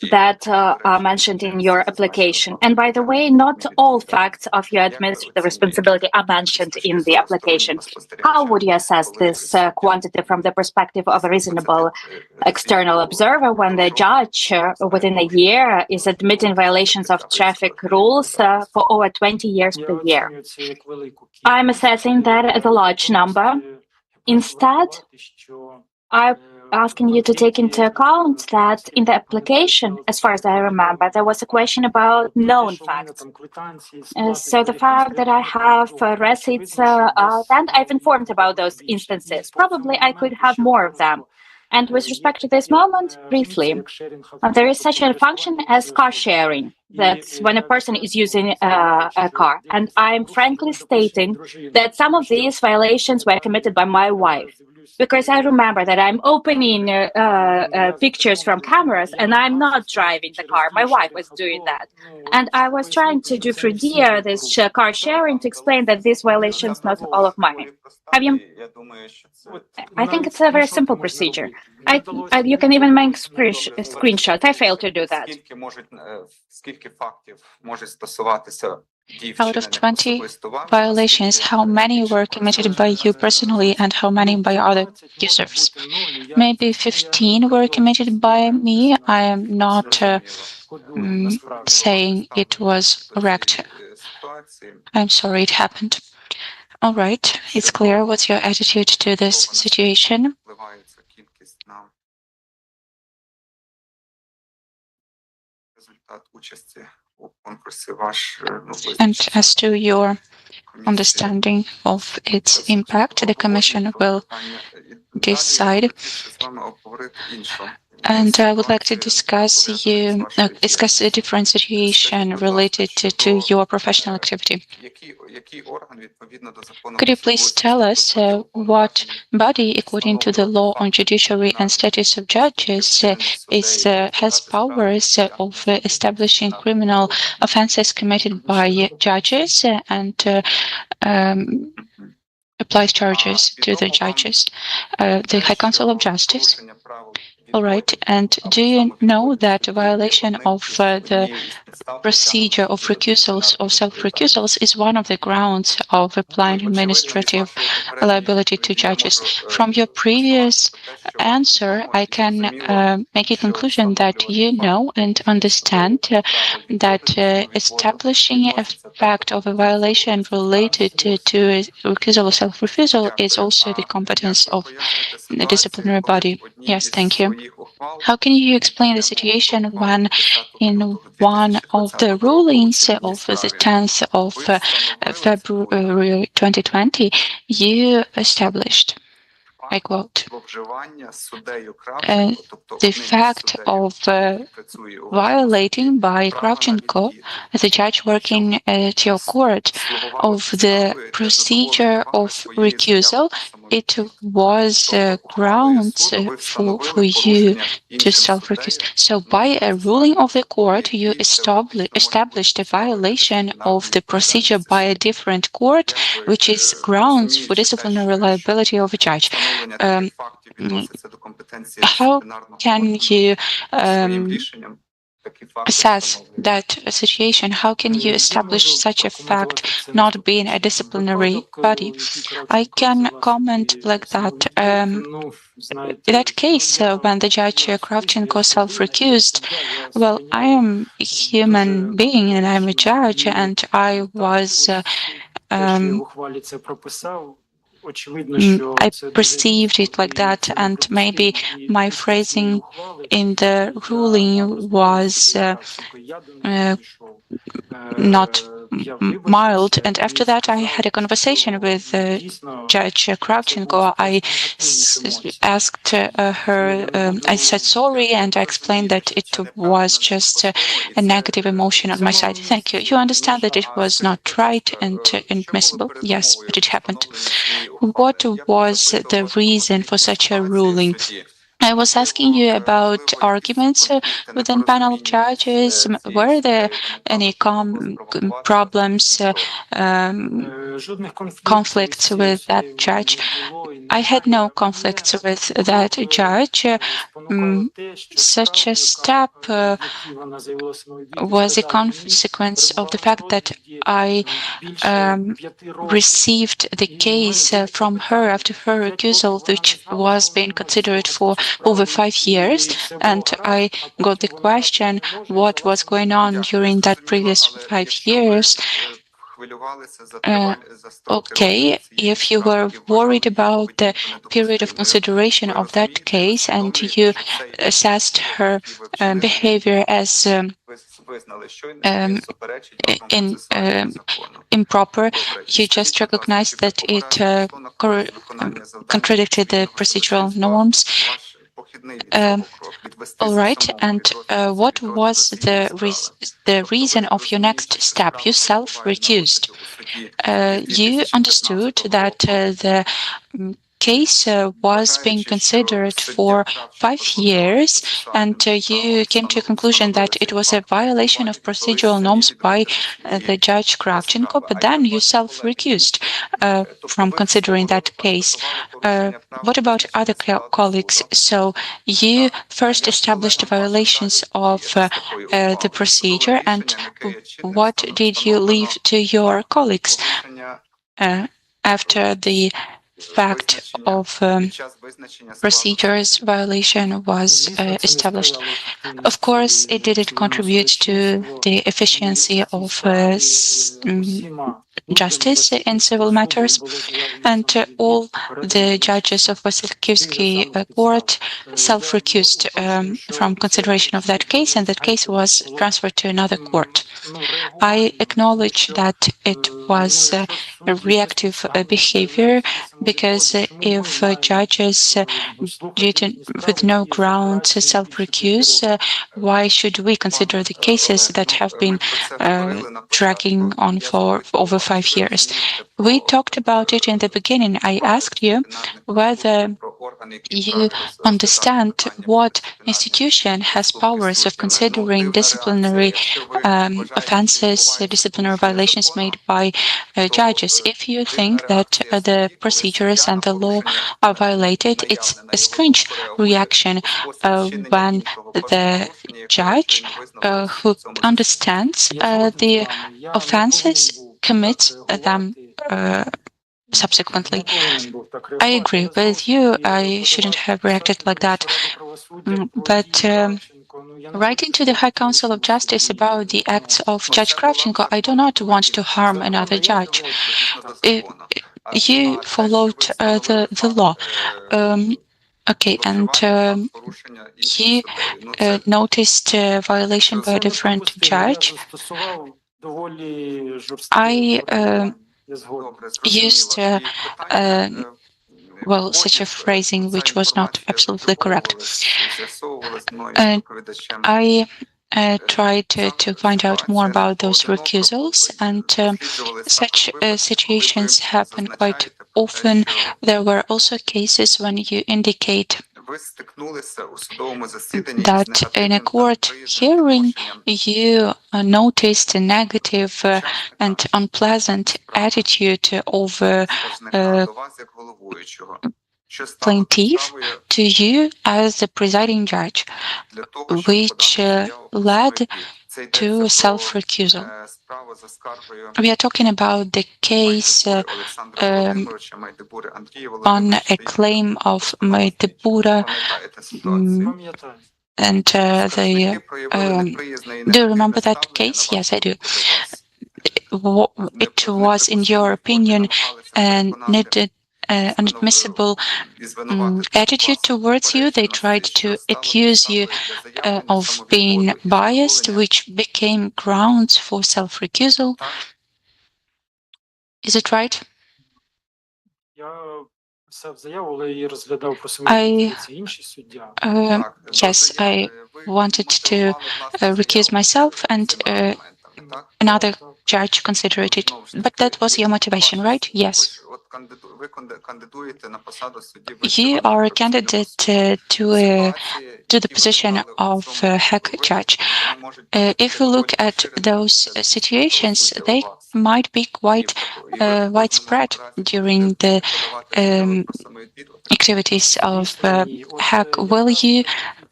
that are mentioned in your application? And by the way, not all facts of your administrative responsibility are mentioned in the application. How would you assess this quantity from the perspective of a reasonable external observer when the judge within a year is admitting violations of traffic rules for over 20 years per year? I'm assessing that as a large number. Instead, I'm asking you to take into account that in the application, as far as I remember, there was a question about known facts. So the fact that I have receipts, then I've informed about those instances. Probably I could have more of them. And with respect to this moment, briefly, there is such a function as car sharing. That's when a person is using a car. And I'm frankly stating that some of these violations were committed by my wife. Because I remember that I'm opening pictures from cameras and I'm not driving the car. My wife was doing that. And I was trying to do through DIA this car sharing to explain that this violation is not all of mine. I think it's a very simple procedure. You can even make screenshots. I failed to do that. Out of 20 violations, how many were committed by you personally and how many by other users? Maybe 15 were committed by me. I am not saying it was correct. I'm sorry it happened. All right, it's clear. What's your attitude to this situation? And as to your understanding of its impact, the Commission will decide. And I would like to discuss a different situation related to your professional activity. Could you please tell us what body, according to the law on judiciary and status of judges, has powers of establishing criminal offences committed by judges and applies charges to the judges? The High Council of Justice. All right. And do you know that violation of the procedure of recusals or self-recusals is one of the grounds of applying administrative liability to judges? From your previous answer, I can make a conclusion that you know and understand that establishing a fact of a violation related to recusal or self-refusal is also the competence of the disciplinary body. Yes, thank you. How can you explain the situation when in one of the rulings of the 10th of February 2020, you established I quote, зловживання суддею uh, Кравченко, тобто the одним із fact суддеїв, of який працює у вашому violating суді, by права на Kravchenko, відвід, the judge working at your court, слугувало of the підставою для задоволення procedure вами of своєї recusal. заяви про It самовідвід. was Тобто ухвалою grounds суду ви for встановили you порушення to іншим self-recuse. суддею So by a ruling of the court, you який теоретично може бути established a підставою для violation of дисциплінарної the procedure відповідальності by a судді. different court, Як ви, which is grounds for розуміючи те, disciplinary що liability of a judge. встановлення таких фактів Mm, відноситься до компетенції How дисциплінарного can органу, you своїм рішенням такі факти assess встановлюють. that situation? How can you establish such a fact not being a disciplinary body? I can comment like that. In that case, when the judge Kravchenko self-recused, well, I am a human being and I'm a judge, and I was I perceived it like that, and maybe my phrasing in the ruling was not mild. And after that, I had a conversation with Judge Kravchenko. I asked her, I said sorry, and I explained that it was just a negative emotion on my side. Thank you. You understand that it was not right and admissible? Yes, but it happened. What was the reason for such a ruling? I was asking you about arguments within panel of judges. Were there any problems, conflicts with that judge? I had no conflicts with that judge. Such a step was a consequence of the fact that I received the case from her after her recusal, which was being considered for over 5 years. And I got the question what was going on during that previous 5 years. Okay, if you were worried about the period of consideration of that case and you assessed her behavior as improper, you just recognized that it contradicted the procedural norms. All right, and what was the reason of your next step? You self-recused. You understood that the case was being considered for 5 years, and you came to a conclusion that it was a violation of procedural norms by the Judge Kravchenko, but then you self-recused from considering that case. What about other colleagues? So you first established violations of the procedure, and what did you leave to your colleagues after the fact of procedures violation was established? Of course, it didn't contribute to the efficiency of justice in civil matters, and all the judges of Vasilkivsky court self-recused from consideration of that case, and that case was transferred to another court. I acknowledge that it was a reactive behavior, because if judges with no grounds self-recuse, why should we consider the cases that have been dragging on for over 5 years? We talked about it in the beginning. I asked you whether you understand what institution has powers of considering disciplinary offenses, disciplinary violations made by judges. If you think that the procedures and the law are violated, it's a strange reaction when the judge who understands the offenses commits them subsequently. I agree with you. I shouldn't have reacted like that. But writing to the High Council of Justice about the acts of Judge Kravchenko, I do not want to harm another judge. You followed the law. Okay, and you noticed a violation by a different judge. I used well, such a phrasing which was not absolutely correct. I tried to find out more about those recusals, and such situations happen quite often. There were also cases when you indicate that in a court hearing you noticed a negative and unpleasant attitude of plaintiff to you as the presiding judge, which led to self-recusal. We are talking about the case on a claim of Maidebura, and do you remember that case? Yes, I do. It was, in your opinion, an inadmissible attitude towards you. They tried to accuse you of being biased, which became grounds for self-recusal. Is it right? Yes, I wanted to recuse myself, and another judge considered it. But that was your motivation, right? Yes. You are a candidate to the position of head judge. If we look at those situations, they might be quite widespread during the activities of hack. Will you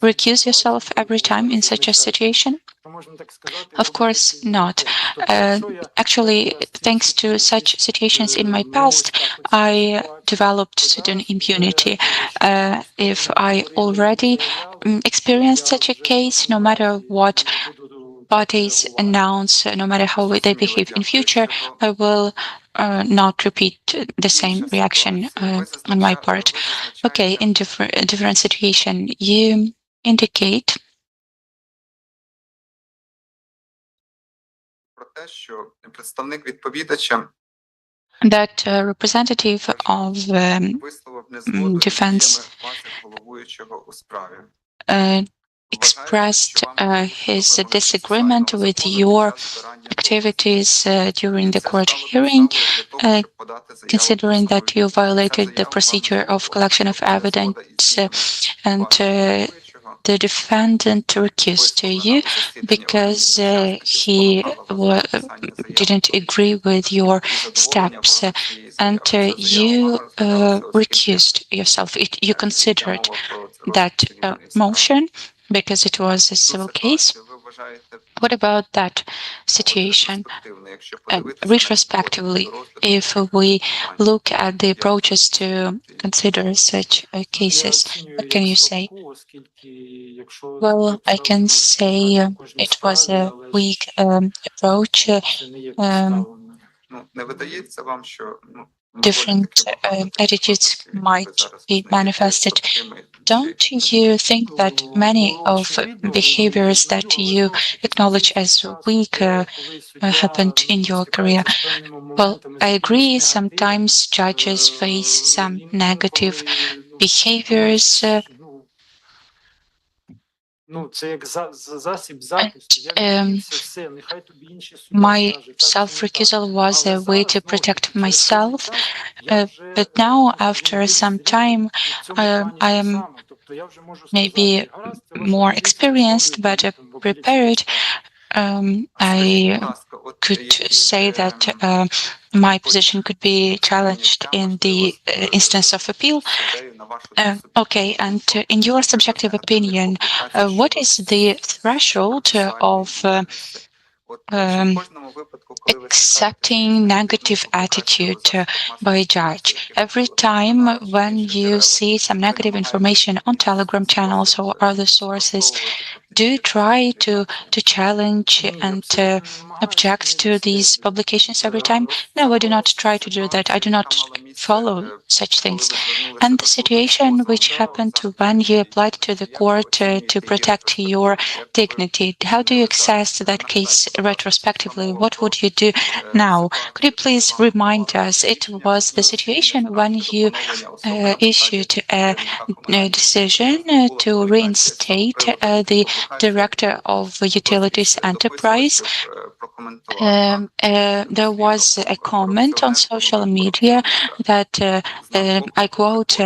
recuse yourself every time in such a situation? Of course not. Actually, thanks to such situations in my past, I developed certain immunity. If I already experienced such a case, no matter what parties announce, no matter how they behave in future, I will not repeat the same reaction on my part. Okay, in different situation, you indicate that representative of defense expressed his disagreement with your activities during the court hearing, considering that you violated the procedure of collection of evidence, and the defendant recused you because he didn't agree with your steps, and you recused yourself. You considered that motion because it was a civil case. What about that situation? Retrospectively, if we look at the approaches to consider such cases, what can you say? Well, I can say it was a weak approach. Different attitudes might be manifested. Don't you think that many of behaviors that you acknowledge as weak happened in your career? Well, I agree. Sometimes judges face some negative behaviors. My self-recusal was a way to protect myself, but now, after some time, I am maybe more experienced, but prepared. I could say that my position could be challenged in the instance of appeal. Okay, and in your subjective opinion, what is the threshold of accepting negative attitude by a judge? Every time when you see some negative information on Telegram channels or other sources, do you try to challenge and object to these publications every time? No, I do not try to do that. I do not follow such things. And the situation which happened when you applied to the court to protect your dignity, how do you assess that case retrospectively? What would you do now? Could you please remind us? It was the situation when you issued a decision to reinstate the director of utilities enterprise. There was a comment on social media that I quote,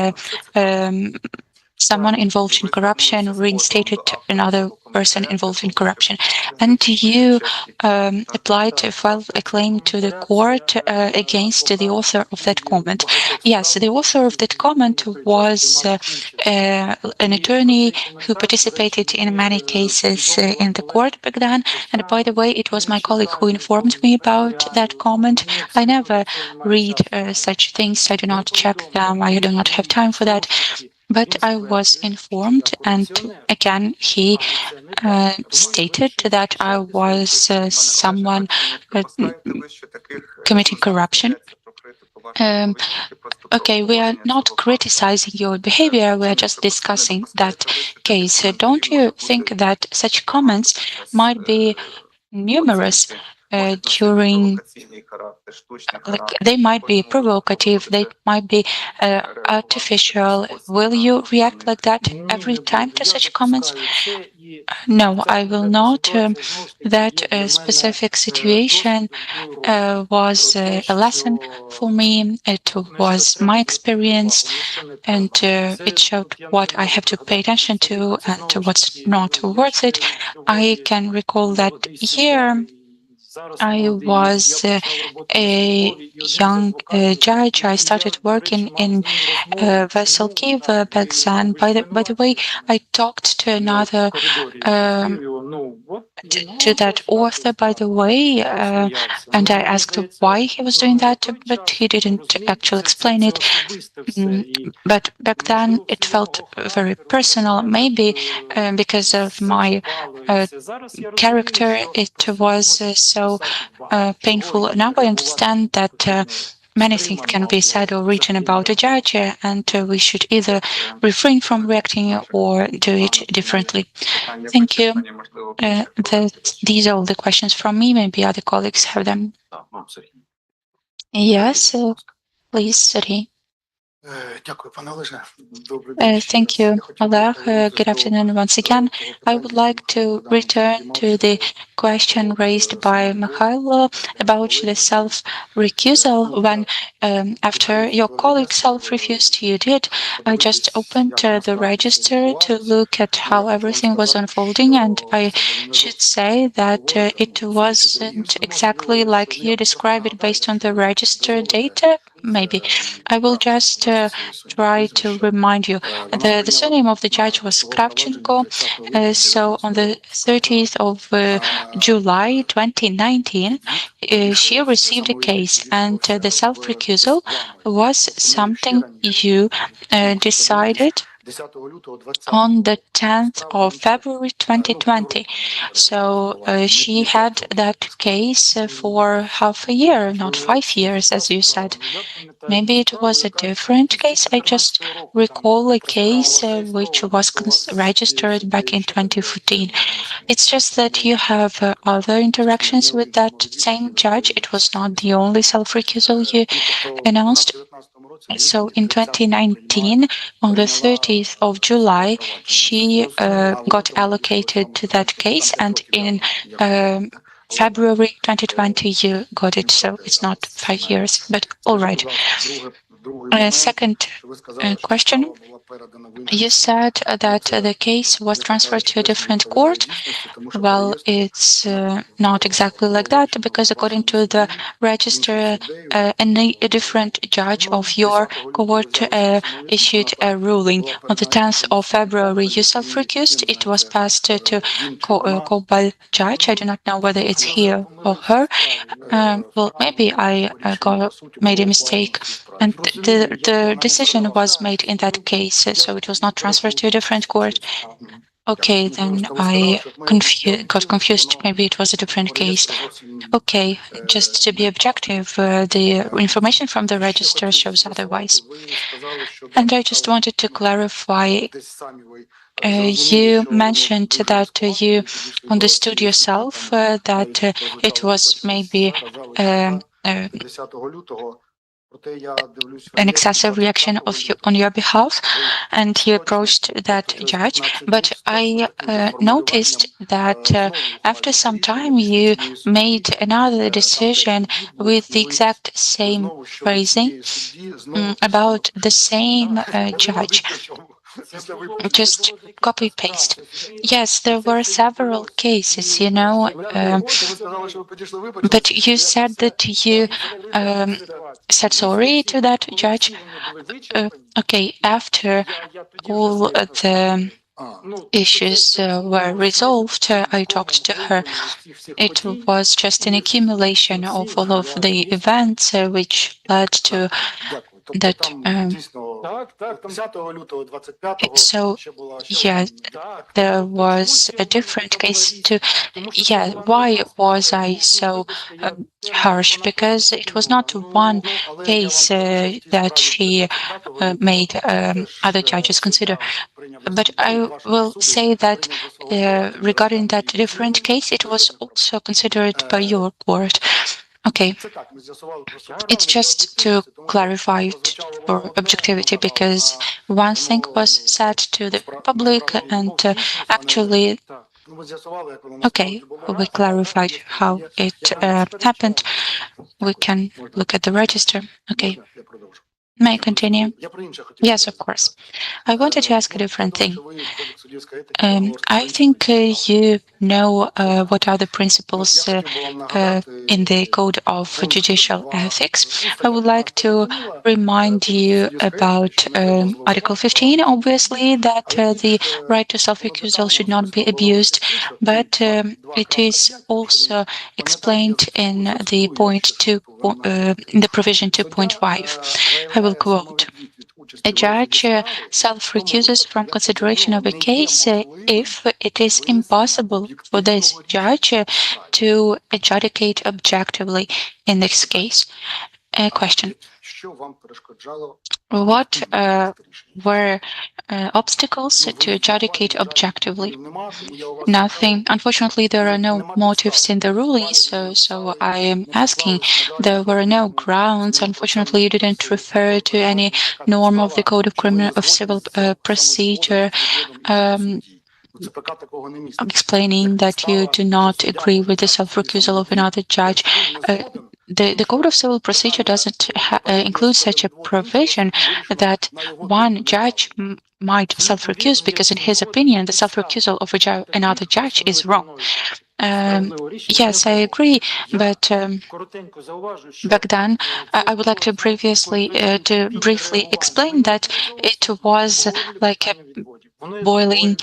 someone involved in corruption reinstated another person involved in corruption. And you applied to file a claim to the court against the author of that comment. Yes, the author of that comment was an attorney who participated in many cases in the court back then. And by the way, it was my colleague who informed me about that comment. I never read such things. I do not check them. I do not have time for that. But I was informed, and again, he stated that I was someone committing corruption. Okay, we are not criticizing your behavior, we are just discussing that case. Don't you think that such comments might be numerous during, like, they might be provocative, they might be artificial? Will you react like that every time to such comments? No, I will not. That specific situation was a lesson for me. It was my experience, and it showed what I have to pay attention to and what's not worth it. I can recall that year I was a young judge. I started working in Vasilkiv back then. By the way, I talked to another to that author, by the way, and I asked why he was doing that, but he didn't actually explain it. But back then it felt very personal, maybe because of my character. It was so painful. Now I understand that many things can be said or written about a judge, and we should either refrain from reacting or do it differently. Thank you. These are all the questions from me. Maybe other colleagues have them. Yes, please, Sergey. Thank you, Oleh. Good afternoon once again. I would like to return to the question raised by Mikhailo about the self-recusal. When after your colleague self-refused, you did. I just opened the register to look at how everything was unfolding, and I should say that it wasn't exactly like you describe it based on the register data. Maybe I will just try to remind you. The surname of the judge was Kravchenko. So on the 30th of July 2019, she received a case, and the self-recusal was something you decided on the 10th of February 2020. So she had that case for half a year, not 5 years, as you said. Maybe it was a different case. I just recall a case which was registered back in 2014. It's just that you have other interactions with that same judge. It was not the only self-recusal you announced. So in 2019, on the 30th of July, she got allocated to that case, and in February 2020, you got it. So it's not 5 years, but all right. Second question. You said that the case was transferred to a different court. Well, it's not exactly like that, because according to the register, a different judge of your court issued a ruling on the 10th of February. You self-recused. It was passed to Kobal judge. I do not know whether it's he or her. Well, maybe I made a mistake, and the decision was made in that case, so it was not transferred to a different court. Okay, then I got confused. Maybe it was a different case. Okay, just to be objective, the information from the register shows otherwise. And I just wanted to clarify, you mentioned that you understood yourself that it was maybe an excessive reaction on your behalf, and you approached that judge. But I noticed that after some time you made another decision with the exact same phrasing about the same judge. Just copy paste. Yes, there were several cases, but you said that you said sorry to that judge. Okay, after all the issues were resolved, I talked to her. It was just an accumulation of all of the events which led to that. So, yeah, there was a different case too. Yeah, why was I so harsh? Because it was not one case that she made other judges consider. But I will say that regarding that different case, it was also considered by your court. Okay, it's just to clarify for objectivity, because one thing was said to the public and actually, okay, we clarified how it happened. We can look at the register. Okay. May I continue? Yes, of course. I wanted to ask a different thing. I think you know what are the principles in the Code of Judicial Ethics. I would like to remind you about Article 15, obviously, that the right to self-recusal should not be abused, but it is also explained in the in the provision 2.5. I will quote. A judge self-recuses from consideration of a case if it is impossible for this judge to adjudicate objectively in this case. A question. What were obstacles to adjudicate objectively? Nothing. Unfortunately, there are no motives in the ruling, so I am asking. There were no grounds. Unfortunately, you didn't refer to any norm of the Code of Civil Procedure explaining that you do not agree with the self-recusal of another judge. The Code of Civil Procedure doesn't include such a provision that one judge might self-recuse because, in his opinion, the self-recusal of another judge is wrong. Yes, I agree, but back then, I would like to briefly explain that it was like a boiling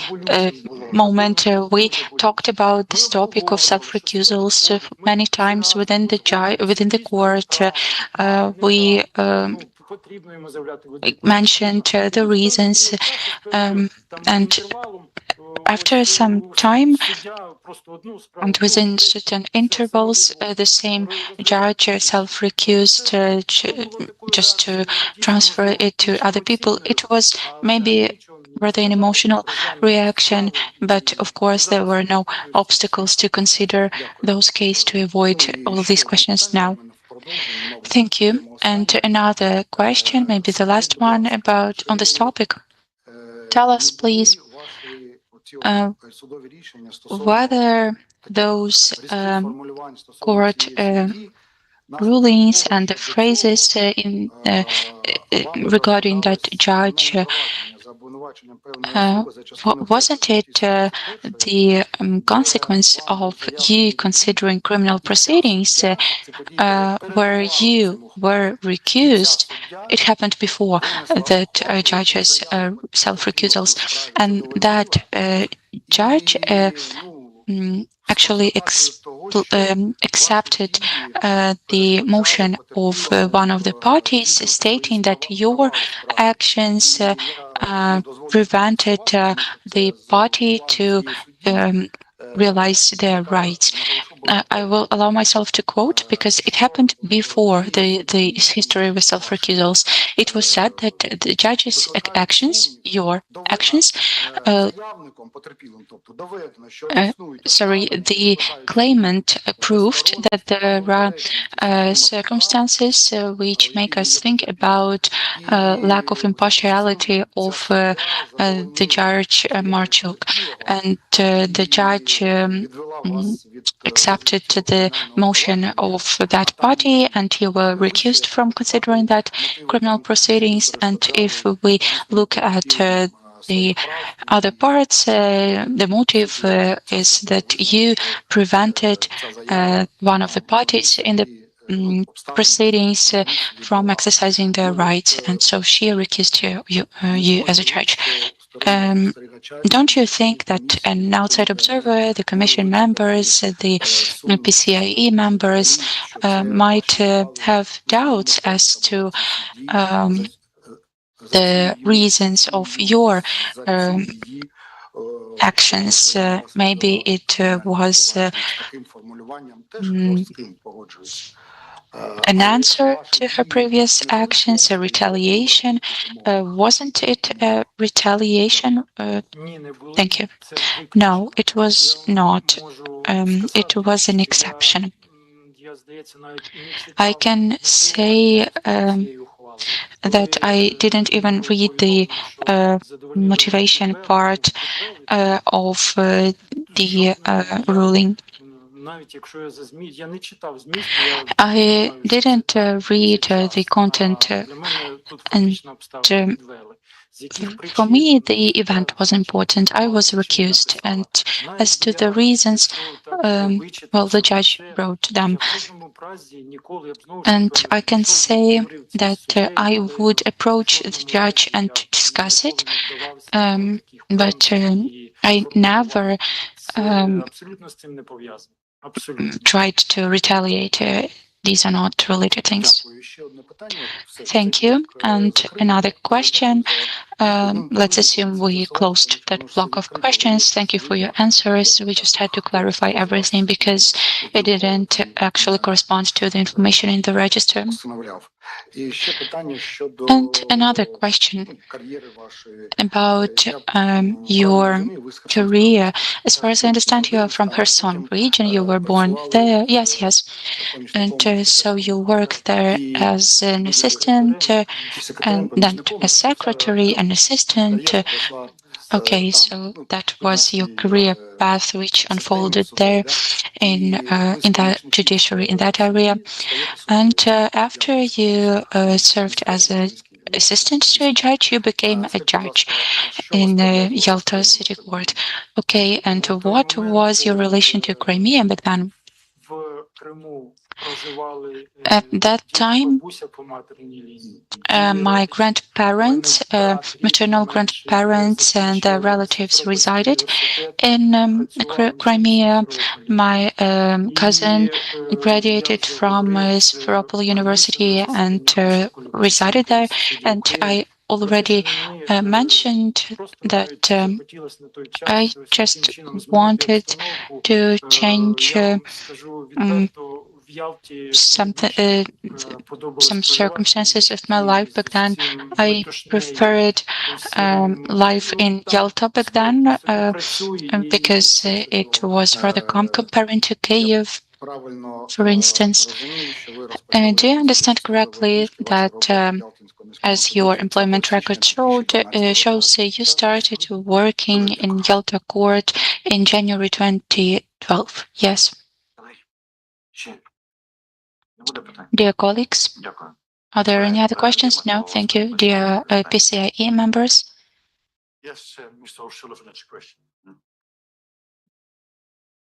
moment. We talked about this topic of self-recusals many times within the court. We mentioned the reasons, and after some time and within certain intervals, the same judge self-recused just to transfer it to other people. It was maybe rather an emotional reaction, but of course there were no obstacles to consider those cases to avoid all of these questions now. Thank you. And another question, maybe the last one on this topic. Tell us, please, whether those court rulings and the phrases regarding that judge, wasn't it the consequence of you considering criminal proceedings where you were recused? It happened before that judges self-recusals, and that judge actually accepted the motion of one of the parties, stating that your actions prevented the party to realize their rights. I will allow myself to quote because it happened before the history of self-recusals. It was said that the judge's actions, your actions, the claimant proved that there are circumstances which make us think about lack of impartiality of the judge Marchuk, and the judge accepted the motion of that party, and you were recused from considering that criminal proceedings. And if we look at the other parts, the motive is that you prevented one of the parties in the proceedings from exercising their rights, and so she recused you as a judge. Don't you think that an outside observer, the commission members, the PCIe members might have doubts as to the reasons of your actions? Maybe it was an answer to her previous actions, a retaliation. Wasn't it a retaliation? Thank you. No, it was not. It was an exception. I can say that I didn't even read the motivation part of the ruling. I didn't read the content, and for me, the event was important. I was recused, and as to the reasons, well, the judge wrote them. And I can say that I would approach the judge and discuss it, but I never tried to retaliate. These are not related things. Thank you. And another question. Let's assume we closed that block of questions. Thank you for your answers. We just had to clarify everything because it didn't actually correspond to the information in the register. And another question about your career. As far as I understand, you are from Kherson region. You were born there. Yes. And so you worked there as an assistant, and then a secretary, an assistant. Okay, so that was your career path, which unfolded there in the judiciary in that area. And after you served as an assistant to a judge, you became a judge in Yalta City Court. Okay, and what was your relation to Crimea back then? At that time, my grandparents, maternal grandparents, and their relatives resided in Crimea. My cousin graduated from Simferopol University and resided there. And I already mentioned that I just wanted to change some circumstances of my life back then. I preferred life in Yalta back then because it was rather calm comparing to Kyiv, for instance. Do you understand correctly that as your employment record shows, you started working in Yalta court in January 2012? Yes. Dear colleagues, are there any other questions? No, thank you. Dear PCIe members? Yes, Mr. O'Sullivan, that's a question.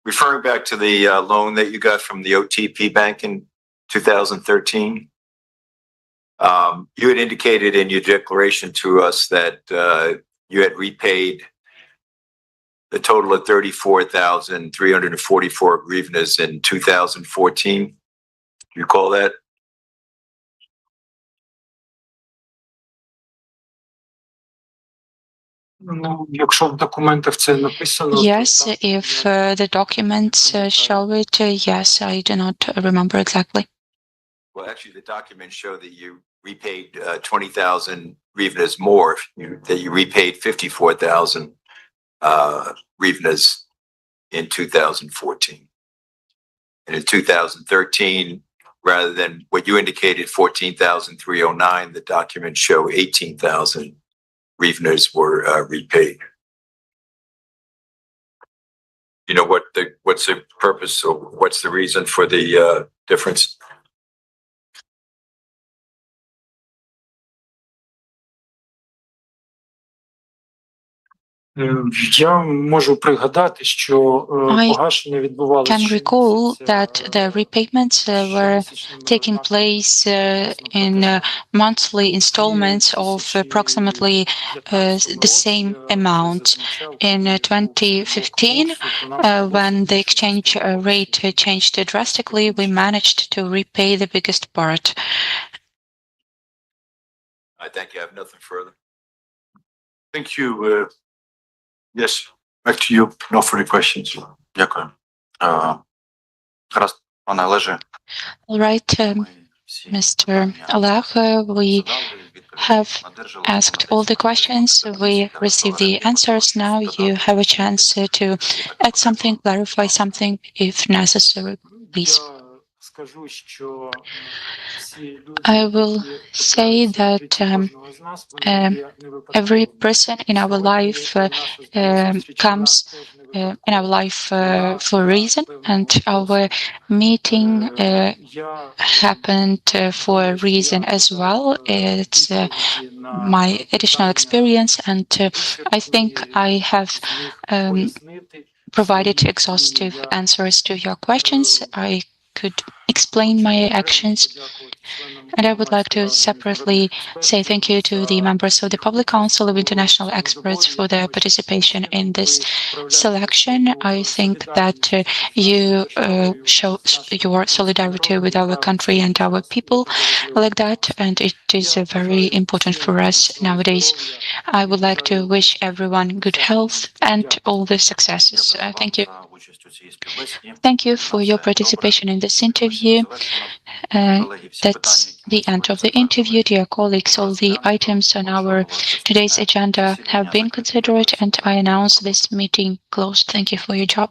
Referring back to the loan that you got from the OTP Bank in 2013, you had indicated in your declaration to us that you had repaid the total of 34,344 hryvnias in 2014. Do you recall that? Ну, якщо в документах це написано, Yes, if the documents show it, yes, I do not remember exactly. Well, actually, the documents show that you repaid 20,000 hryvnias more. That you repaid 54,000 hryvnias in 2014. And in 2013, rather than what you indicated, 14,309, the documents show 18,000 hryvnias were repaid. You know what's the purpose or what's the reason for the difference? Я можу пригадати, що I погашення відбувалося can recall that the repayments were taking place in monthly installments of approximately the same amount. In 2015, when the exchange rate changed drastically, we managed to repay the biggest part. I think you have nothing further. Thank you. Yes, back to you. No further questions. Дякую. Гаразд, пане Олеже. All right, ми всі Mr. питання Oleh, we задали, відповіді have одержали. asked all the questions. We received the answers. Now you have a chance to add something, clarify something if necessary, please. скажу, що I will say that every person in our life comes in our life for a reason, and our meeting happened for a reason as well. It's my additional experience, and I think I have provided exhaustive answers to your questions. I could explain my actions. And I would like to separately say thank you to the members of the Public Council of International Experts for their participation in this selection. I think that you show your solidarity with our country and our people like that, and it is very important for us nowadays. I would like to wish everyone good health and all the successes. Thank you. Thank you for your participation in this interview. That's the end of the interview, dear colleagues. All the items on our today's agenda have been considered, and I announce this meeting closed. Thank you for your job.